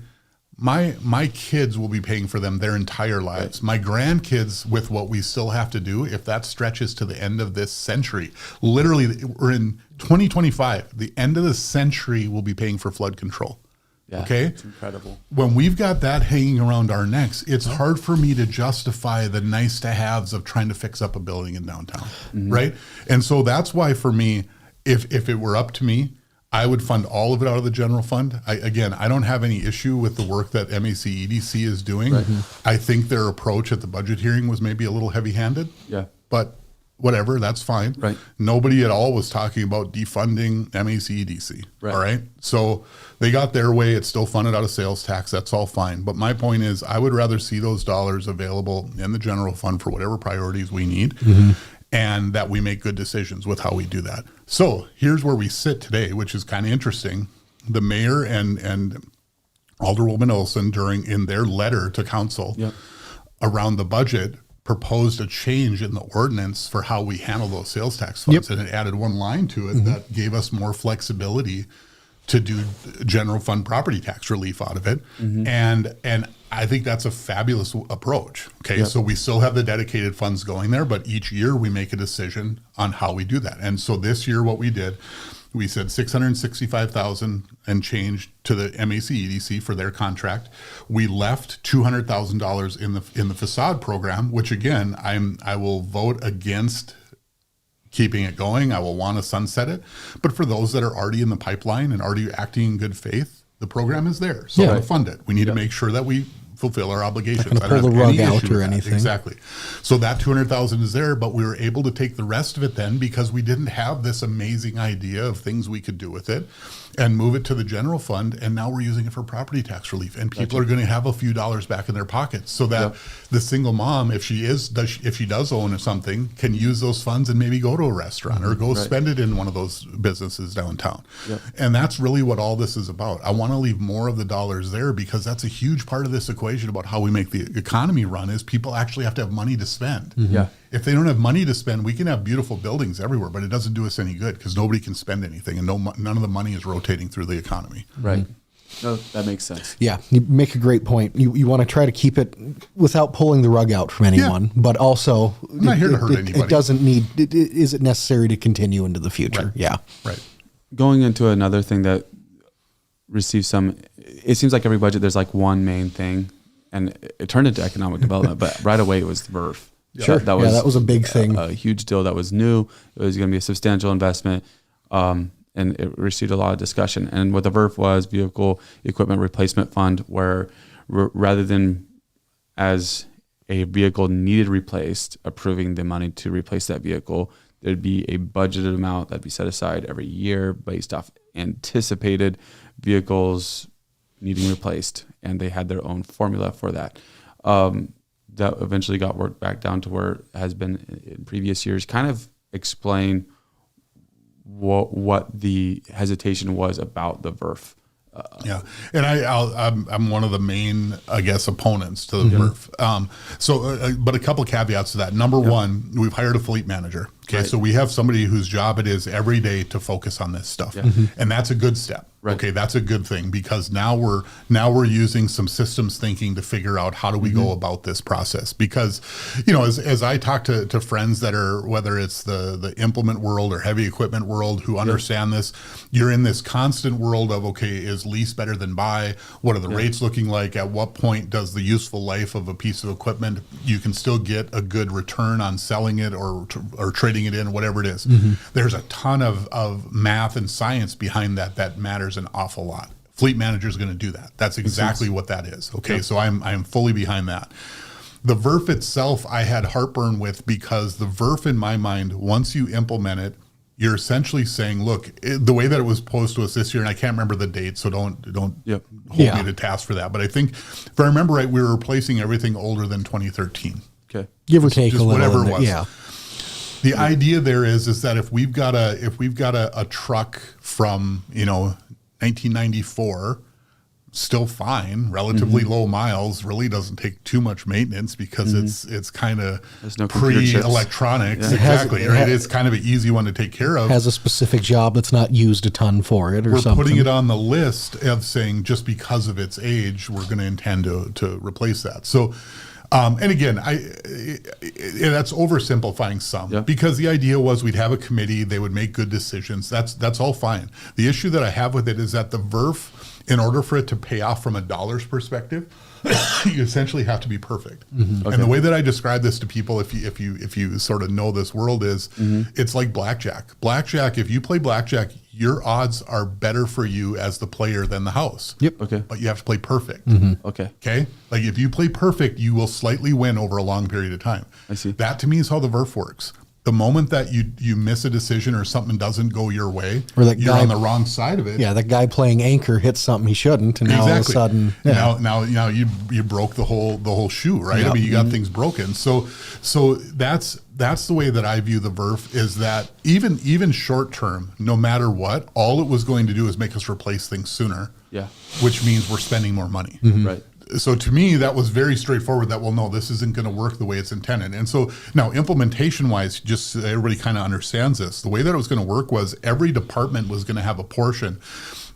My kids will be paying for them their entire lives. Right. My grandkids, with what we still have to do, if that stretches to the end of this century, literally we're in 2025, the end of the century, we'll be paying for flood control. Yeah, okay. It's incredible. When we've got that hanging around our necks, it's hard for me to justify the nice to haves of trying to fix up a building in downtown. Right. And so that's why for me, if it were up to me, I would fund all of it out of the general fund. I don't have any issue with the work that MAC EDC is doing. Right. I think their approach at the budget hearing was maybe a little heavy-handed. Yeah. But whatever, that's fine. Right. Nobody at all was talking about defunding MAC EDC. Right. All right. So they got their way. It's still funded out of sales tax. That's all fine. But my point is, I would rather see those dollars available in the general fund for whatever priorities we need. And that we make good decisions with how we do that. So here's where we sit today, which is kind of interesting. The mayor and Alderwoman Olson in their letter to council around the budget, proposed a change in the ordinance for how we handle those sales tax funds. And it added one line to it that gave us more flexibility to do general fund property tax relief out of it. And I think that's a fabulous approach. Okay. So we still have the dedicated funds going there, but each year we make a decision on how we do that. And so this year, what we did, we said 665,000 and change to the MAC EDC for their contract. We left $200,000 in the facade program, which again, I will vote against keeping it going. I will want to sunset it. But for those that are already in the pipeline and already acting in good faith, the program is there. So we'll fund it. We need to make sure that we fulfill our obligations. Not gonna pull the rug out or anything. Exactly. So that 200,000 is there, but we were able to take the rest of it then because we didn't have this amazing idea of things we could do with it and move it to the general fund. And now we're using it for property tax relief, and people are going to have a few dollars back in their pockets, so that the single mom, if she does own something, can use those funds and maybe go to a restaurant or go spend it in one of those businesses downtown. And that's really what all this is about. I want to leave more of the dollars there because that's a huge part of this equation about how we make the economy run is people actually have to have money to spend. If they don't have money to spend, we can have beautiful buildings everywhere, but it doesn't do us any good because nobody can spend anything and none of the money is rotating through the economy. Right. No, that makes sense. Yeah, you make a great point. You want to try to keep it without pulling the rug out from anyone, but also I'm not here to hurt anybody. It doesn't need. Is it necessary to continue into the future? Right. Yeah. Right. Going into another thing that receives some, it seems like every budget there's like one main thing, and it turned into economic development. But right away it was the VERF. Sure. That was a big thing. A huge deal that was new. It was going to be a substantial investment. And it received a lot of discussion. And what the VERF was, Vehicle Equipment Replacement Fund, where rather than as a vehicle needed replaced, approving the money to replace that vehicle, there'd be a budgeted amount that'd be set aside every year based off anticipated vehicles needing replaced. And they had their own formula for that. That eventually got worked back down to where it has been in previous years. Kind of explain what the hesitation was about the VERF. And I'm one of the main, I guess, opponents to the VERF. But a couple of caveats to that. Number one, we've hired a fleet manager. Okay, so we have somebody whose job it is every day to focus on this stuff, and that's a good step. Okay, that's a good thing because now we're using some systems thinking to figure out how do we go about this process. Because, as I talk to friends that are, whether it's the implement world or heavy equipment world who understand this, you're in this constant world of, okay, is lease better than buy? What are the rates looking like? At what point does the useful life of a piece of equipment, you can still get a good return on selling it or trading it in, whatever it is. There's a ton of math and science behind that matters an awful lot. Fleet manager is going to do that. That's exactly what that is. Okay, so I'm fully behind that. The VERF itself, I had heartburn with because the VERF, in my mind, once you implement it, you're essentially saying, look, the way that it was posed to us this year, and I can't remember the date, so don't hold me to task for that. But I think, if I remember right, we were replacing everything older than 2013. Okay, give or take a little, whatever it was. Yeah. The idea there is that if we've got a truck from 1994, still fine, relatively low miles, really doesn't take too much maintenance because it's kind of pre-electronics. Exactly, right? It's kind of an easy one to take care of. Has a specific job that's not used a ton for it, or we're something. Putting it on the list of saying just because of its age, we're going to intend to replace that. So. And again, that's oversimplifying some because the idea was we'd have a committee, they would make good decisions. That's all fine. The issue that I have with it is that the VERF, in order for it to pay off from a dollars perspective, you essentially have to be perfect. And the way that I describe this to people, if you sort of know this world, is it's like blackjack. Blackjack, if you play blackjack, your odds are better for you as the player than the house. Okay. But you have to play perfect. Okay. Like if you play perfect, you will slightly win over a long period of time. I see. That to me is how the VERF works. The moment that you miss a decision or something doesn't go your way, or that you're guy, on the wrong side of it. Yeah, that guy playing anchor hit something he shouldn't, and now all of a sudden, now you broke the whole shoe, right? I mean, you got things broken. So that's the way that I view the VERF, is that even short term, no matter what, all it was going to do is make us replace things sooner. Yeah, which means we're spending more money. Right. So to me, that was very straightforward that, well, no, this isn't going to work the way it's intended. And so now implementation wise, just so everybody kind of understands this, the way that it was going to work was every department was going to have a portion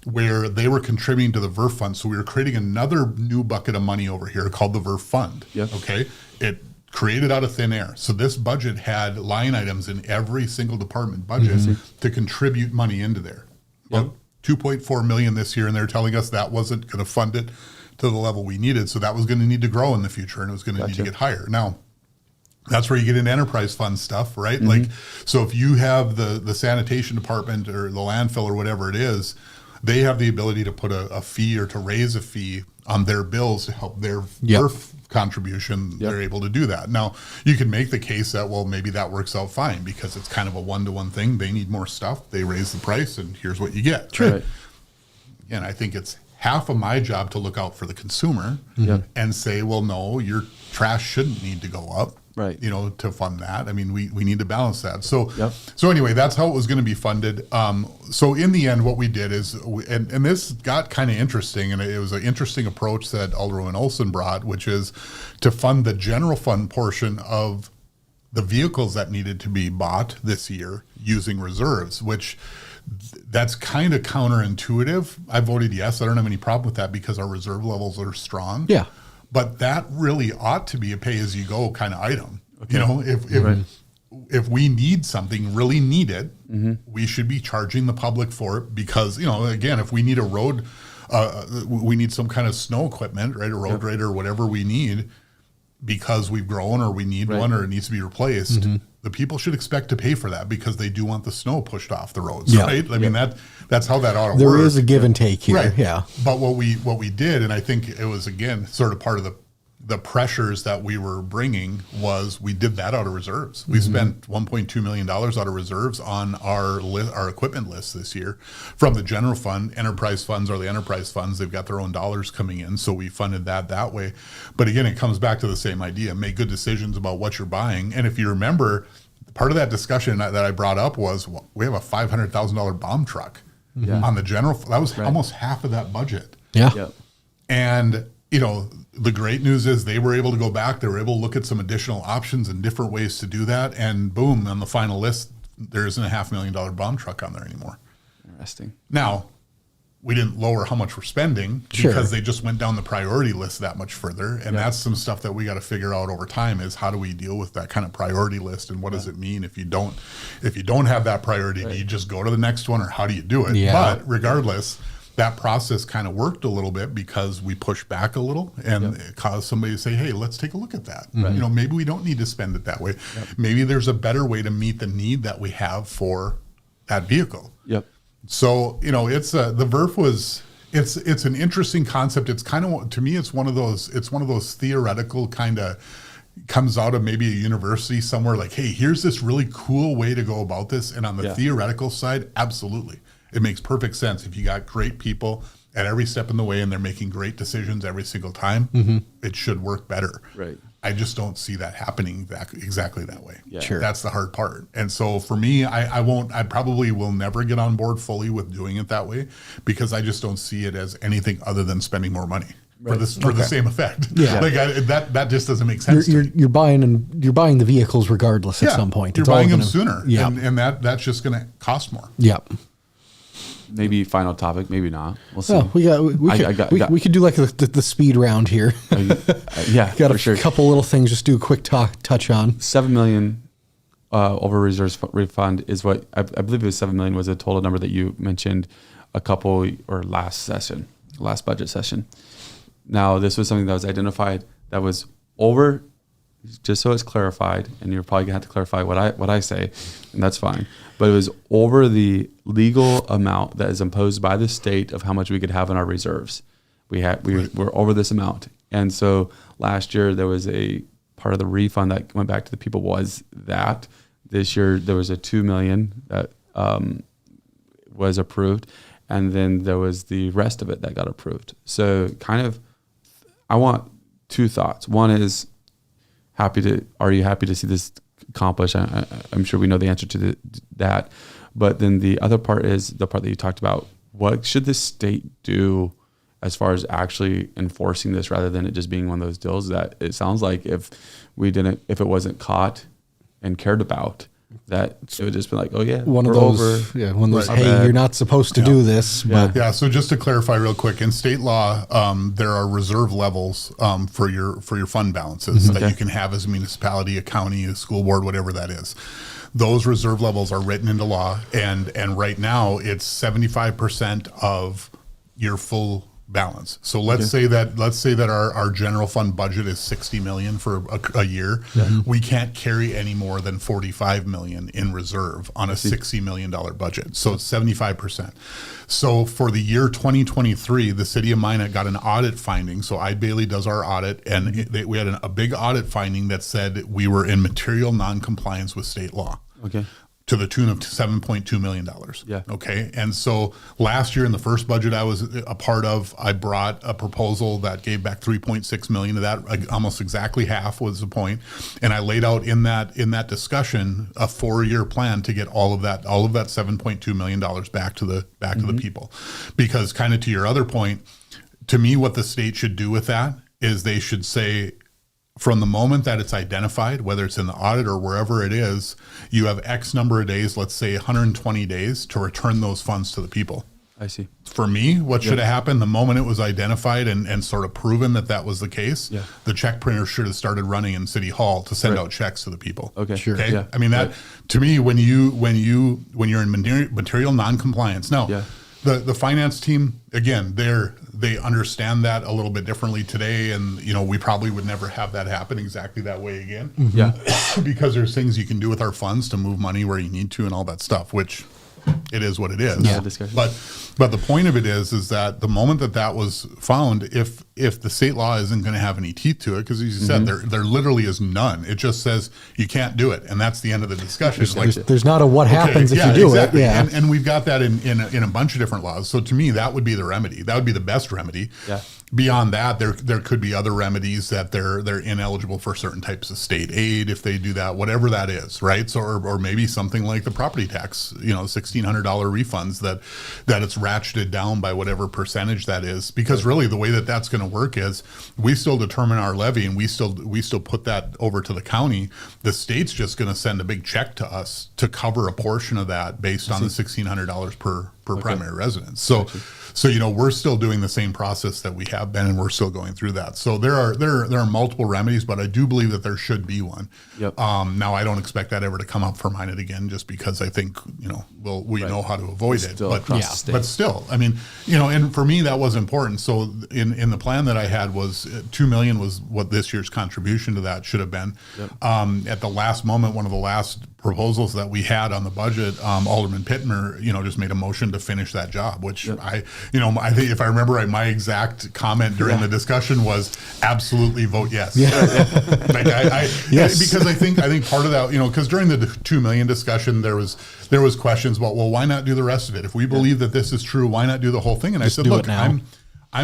where they were contributing to the VERF fund. So we were creating another new bucket of money over here called the VERF fund. Yep. Okay. It created out of thin air. So this budget had line items in every single department budget to contribute money into there. Yep. Well, 2.4 million this year, and they're telling us that wasn't going to fund it to the level we needed. So that was going to need to grow in the future, and it was going to need to get higher. Now, that's where you get into enterprise fund stuff, right? Like, so if you have the sanitation department or the landfill or whatever it is, they have the ability to put a fee or to raise a fee on their bills to help their VERF contribution. They're able to do that. Now, you can make the case that, well, maybe that works out fine because it's kind of a one-to-one thing. They need more stuff. They raise the price, and here's what you get. True. Right? And I think it's half of my job to look out for the consumer and say, well, no, your trash shouldn't need to go up. Right. You know, to fund that. I mean, we need to balance that. So, so anyway, that's how it was going to be funded. So in the end, what we did is, and this got kind of interesting, and it was an interesting approach that Alderman Olson brought, which is to fund the general fund portion of the vehicles that needed to be bought this year using reserves, which that's kind of counterintuitive. I voted yes. I don't have any problem with that because our reserve levels are strong. Yeah. But that really ought to be a pay-as-you-go kind of item. Okay. You know, if we need something, really need it, we should be charging the public for it because, you know, again, if we need a road, we need some kind of snow equipment, right, a road grader or whatever we need because we've grown or we need one or it needs to be replaced, the people should expect to pay for that because they do want the snow pushed off the roads, right? I mean, that's how that ought to work. There is a give and take here, right. Yeah. But what we did, and I think it was, again, sort of part of the pressures that we were bringing was we did that out of reserves. We spent $1.2 million out of reserves on our equipment list this year from the general fund. Enterprise funds are the enterprise funds. They've got their own dollars coming in, so we funded that way. But again, it comes back to the same idea. Make good decisions about what you're buying. And if you remember, part of that discussion that I brought up was we have a $500,000 bomb truck on the general. That was almost half of that budget. Yeah. And, you know, the great news is they were able to go back. They were able to look at some additional options and different ways to do that. And boom, on the final list, there isn't a $500,000 bomb truck on there anymore. Interesting. Now, we didn't lower how much we're spending because they just went down the priority list that much further. And that's some stuff that we got to figure out over time is how do we deal with that kind of priority list and what does it mean if you don't have that priority, do you just go to the next one or how do you do it? Yeah. But regardless, that process kind of worked a little bit because we pushed back a little and it caused somebody to say, hey, let's take a look at that. You know, maybe we don't need to spend it that way. Maybe there's a better way to meet the need that we have for that vehicle. So, you know, it's the VERF was it's an interesting concept. It's kind of, to me, it's one of those theoretical kind of comes out of maybe a university somewhere like, hey, here's this really cool way to go about this. And on the theoretical side, absolutely. It makes perfect sense. If you got great people at every step in the way and they're making great decisions every single time, it should work better. Right. I just don't see that happening exactly that way. Yeah. Sure. That's the hard part. And so for me, I probably will never get on board fully with doing it that way because I just don't see it as anything other than spending more money for the same effect. Yeah. Like that just doesn't make sense. You're buying the vehicles regardless at some point. You're buying them sooner. Yeah. And that's just going to cost more. Yep. Maybe final topic, maybe not. We'll see. Well, we could do like the speed round here. Got for sure. A couple little things. Just do a quick touch on. $7 million over reserves refund is what I believe it was. $7 million was the total number that you mentioned last budget session. Now this was something that was identified that was over. Just so it's clarified, and you're probably gonna have to clarify what I say, and that's fine. But it was over the legal amount that is imposed by the state of how much we could have in our reserves. We're over this amount, and so last year there was a part of the refund that went back to the people was that. This year there was a $2 million that was approved, and then there was the rest of it that got approved. So kind of, I want two thoughts. One is, are you happy to see this accomplished? I'm sure we know the answer to that. But then the other part is the part that you talked about. What should the state do as far as actually enforcing this rather than it just being one of those deals that it sounds like if it wasn't caught and cared about, that it would just be like, oh yeah, one of those, hey, you're not supposed to do this. But So just to clarify real quick, in state law, there are reserve levels for your fund balances that you can have as a municipality, a county, a school board, whatever that is. Those reserve levels are written into law, and right now it's 75% of your full balance. So let's say that our general fund budget is 60 million for a year. We can't carry any more than 45 million in reserve on a $60 million budget. So it's 75%. So for the year 2023, the city of Minot got an audit finding. So Ide Bailey does our audit, and we had a big audit finding that said we were in material non-compliance with state law. Okay. To the tune of $7.2 million. Yeah. Okay. And so last year in the first budget I was a part of, I brought a proposal that gave back 3.6 million of that, almost exactly half was the point. And I laid out in that discussion a 4-year plan to get all of that $7.2 million back to the people. Because kind of to your other point, to me, what the state should do with that is they should say, from the moment that it's identified, whether it's in the audit or wherever it is, you have X number of days, let's say 120 days, to return those funds to the people. I see. For me, what should have happened the moment it was identified and sort of proven that was the case, the check printer should have started running in City Hall to send out checks to the people. Okay, sure. Okay? Yeah. I mean, that to me, when you're in material non-compliance, now the finance team, again, they understand that a little bit differently today, and we probably would never have that happen exactly that way again. Yeah, because there's things you can do with our funds to move money where you need to and all that stuff, which it is what it is. Yeah. But the point of it is that the moment that was found, if the state law isn't going to have any teeth to it, because as you said, there literally is none. It just says you can't do it, and that's the end of the discussion. There's not a what happens if you do it. Yeah, and we've got that in a bunch of different laws. So to me, that would be the remedy. That would be the best remedy. Yeah. Beyond that, there could be other remedies that they're ineligible for certain types of state aid if they do that, whatever that is, right? So or maybe something like the property tax, $1,600 refunds that it's ratcheted down by whatever percentage that is. Because really, the way that's going to work is we still determine our levy and we still put that over to the county. The state's just going to send a big check to us to cover a portion of that based on the $1,600 per primary residence. So we're still doing the same process that we have been, and we're still going through that. So there are multiple remedies, but I do believe that there should be one. Yep. Now I don't expect that ever to come up for Minot again, just because I think we know how to avoid it. But still, I mean, and for me that was important. So in the plan that I had was $2 million was what this year's contribution to that should have been. Yep. At the last moment, one of the last proposals that we had on the budget, Alderman Pittmer, just made a motion to finish that job, which I think if I remember right, my exact comment during the discussion was absolutely vote yes. Because I think part of that, because during the 2 million discussion, there was questions about, well, why not do the rest of it? If we believe that this is true, why not do the whole thing? And I said, look, I'm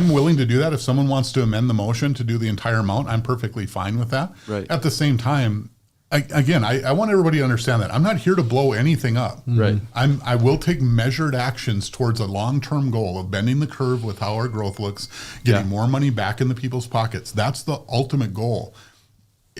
willing to do that. If someone wants to amend the motion to do the entire amount, I'm perfectly fine with that. Right. At the same time, I want everybody to understand that I'm not here to blow anything up. Right. I will take measured actions towards a long-term goal of bending the curve with how our growth looks, getting more money back in the people's pockets. That's the ultimate goal.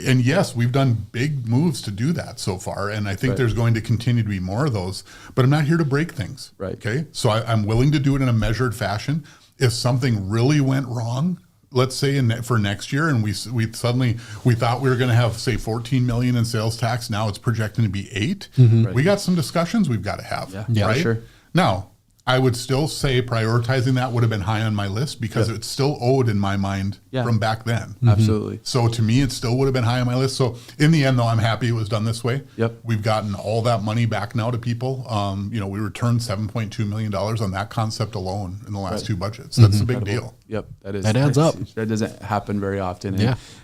And yes, we've done big moves to do that so far, and I think there's going to continue to be more of those. But I'm not here to break things. Right. Okay. So I'm willing to do it in a measured fashion. If something really went wrong, let's say for next year, and we thought we were going to have, say, 14 million in sales tax. Now it's projecting to be 8. Right. We got some discussions we've got to have. Yeah, right? Sure. Now, I would still say prioritizing that would have been high on my list because it's still owed in my mind from back then. Absolutely. So to me, it still would have been high on my list. So in the end, though, I'm happy it was done this way. Yep. We've gotten all that money back now to people. We returned $7.2 million on that concept alone in the last 2 budgets. That's a big deal. Yep. That adds up. That doesn't happen very often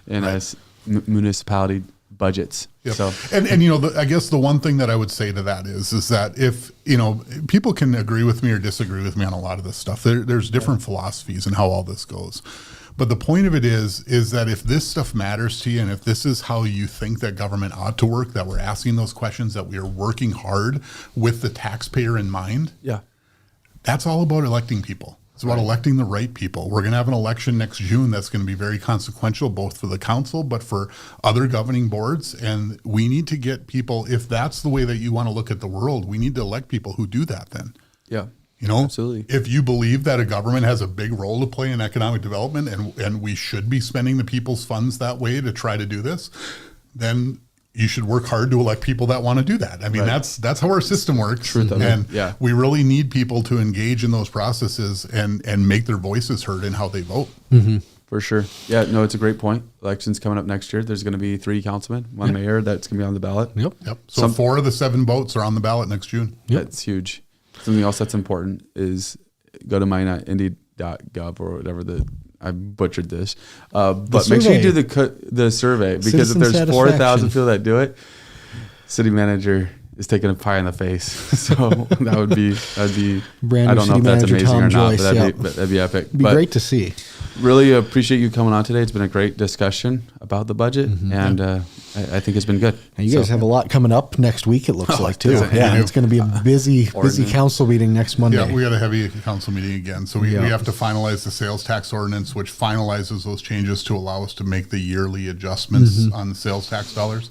in a municipality budgets. Yep. So, and I guess the one thing that I would say to that is that if people can agree with me or disagree with me on a lot of this stuff, there's different philosophies in how all this goes. But the point of it is that if this stuff matters to you, and if this is how you think that government ought to work, that we're asking those questions, that we are working hard with the taxpayer in mind, that's all about electing people. It's about electing the right people. We're going to have an election next June that's going to be very consequential, both for the council, but for other governing boards. And we need to get people, if that's the way that you want to look at the world, we need to elect people who do that then. Yeah. You know, absolutely. If you believe that a government has a big role to play in economic development and we should be spending the people's funds that way to try to do this, then you should work hard to elect people that want to do that. I mean, that's how our system works. Truth of and it. we really need people to engage in those processes and make their voices heard in how they vote. For sure. Yeah, no, it's a great point. Elections coming up next year. There's going to be 3 councilmen, 1 mayor that's going to be on the ballot. Yep. So 4 of the 7 votes are on the ballot next June. That's huge. Something else that's important is go to minot.indy.gov or whatever I butchered this, but make sure you do the survey, because if there's 4,000 people that do it, city manager is taking a pie in the face. So that'd be brand I don't know if that's amazing or not, but that'd be epic. It'd be great to see. Really appreciate you coming on today. It's been a great discussion about the budget, and I think it's been good. And you guys have a lot coming up next week, it looks like, too. Yeah, it's going to be a busy council meeting next Monday. Yeah, we got a heavy council meeting again. So we have to finalize the sales tax ordinance, which finalizes those changes to allow us to make the yearly adjustments on the sales tax dollars.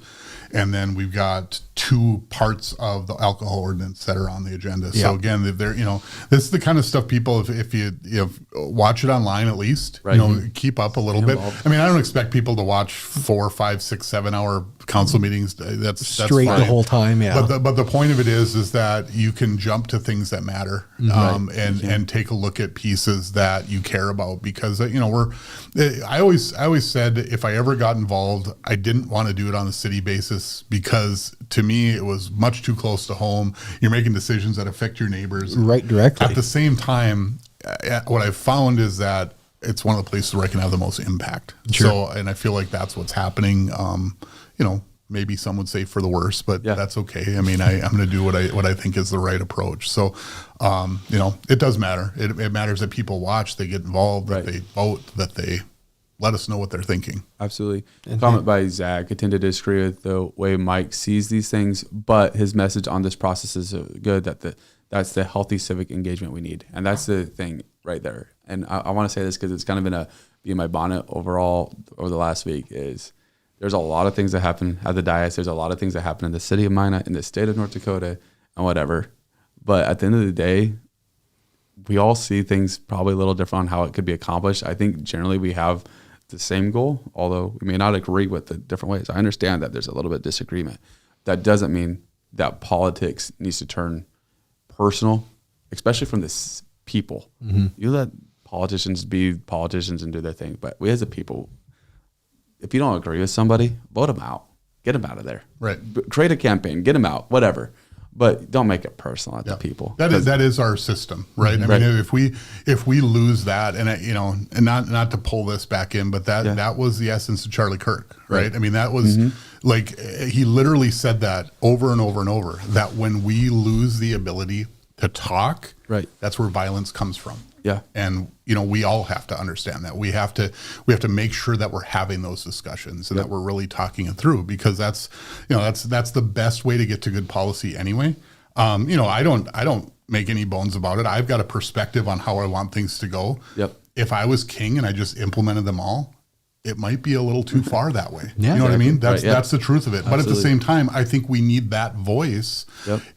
And then we've got 2 parts of the alcohol ordinance that are on the agenda. So again, they're, this is the kind of stuff people, if you watch it online at least, keep up a little bit. I mean, I don't expect people to watch 4, 5, 6, 7 hour council meetings. That's straight fine. The whole time. Yeah. But the point of it is that you can jump to things that matter, and take a look at pieces that you care about, because I always said, if I ever got involved, I didn't want to do it on a city basis, because to me it was much too close to home. You're making decisions that affect your neighbors right directly. At the same time, what I've found is that it's one of the places where I can have the most impact. Sure. So, and I feel like that's what's happening. Maybe some would say for the worse, but that's okay. I mean, I'm going to do what I think is the right approach. So, it does matter. It matters that people watch, they get involved, that they vote, that they let us know what they're thinking. Absolutely. Comment by Zach. I tend to disagree with the way Mike sees these things, but his message on this process is good, that's the healthy civic engagement we need. And that's the thing right there. And I want to say this because it's kind of been in my bonnet overall over the last week, is there's a lot of things that happen at the dais. There's a lot of things that happen in the city of Minot, in the state of North Dakota, and whatever. But at the end of the day, we all see things probably a little different on how it could be accomplished. I think generally we have the same goal, although we may not agree with the different ways. I understand that there's a little bit of disagreement. That doesn't mean that politics needs to turn personal, especially from the people. You let politicians be politicians and do their thing, but we as a people, if you don't agree with somebody, vote them out. Get them out of there. Right. Create a campaign. Get them out. Whatever. But don't make it personal at the people. That is our system, right? I mean, if we lose that, and not to pull this back in, but that was the essence of Charlie Kirk, right? I mean, that was like, he literally said that over and over and over, that when we lose the ability to talk, that's where violence comes from. Yeah. And we all have to understand that. We have to make sure that we're having those discussions and that we're really talking it through, because that's the best way to get to good policy anyway. I don't make any bones about it. I've got a perspective on how I want things to go. Yep. If I was king and I just implemented them all, it might be a little too far that way. Yeah, you know what I mean? That's the truth of it. Absolutely. But at the same time, I think we need that voice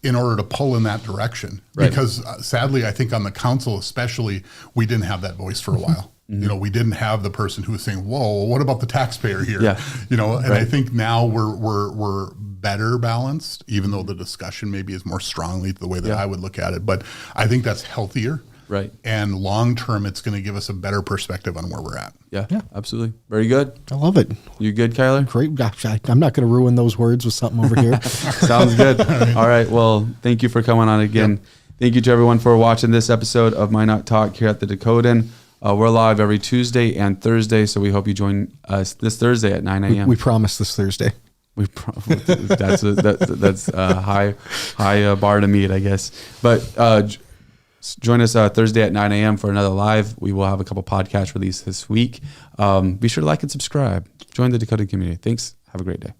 in order to pull in that direction. Because sadly, I think on the council especially, we didn't have that voice for a while. We didn't have the person who was saying, "Whoa, what about the taxpayer here?" And I think now we're better balanced, even though the discussion maybe is more strongly the way that I would look at it. But I think that's healthier. Right. And long term, it's going to give us a better perspective on where we're at. Yeah, absolutely. Very good. I love it. You good, Kyler? Great. Gosh, I'm not going to ruin those words with something over here. Sounds good. All right. Well, thank you for coming on again. Thank you to everyone for watching this episode of Minot Talk here at the Dakotan. We're live every Tuesday and Thursday, so we hope you join us this Thursday at 9 a.m. We promise this Thursday. That's a high bar to meet, I guess. But join us Thursday at 9 a.m. for another live. We will have a couple podcasts released this week. Be sure to like and subscribe. Join the Dakota community. Thanks. Have a great day.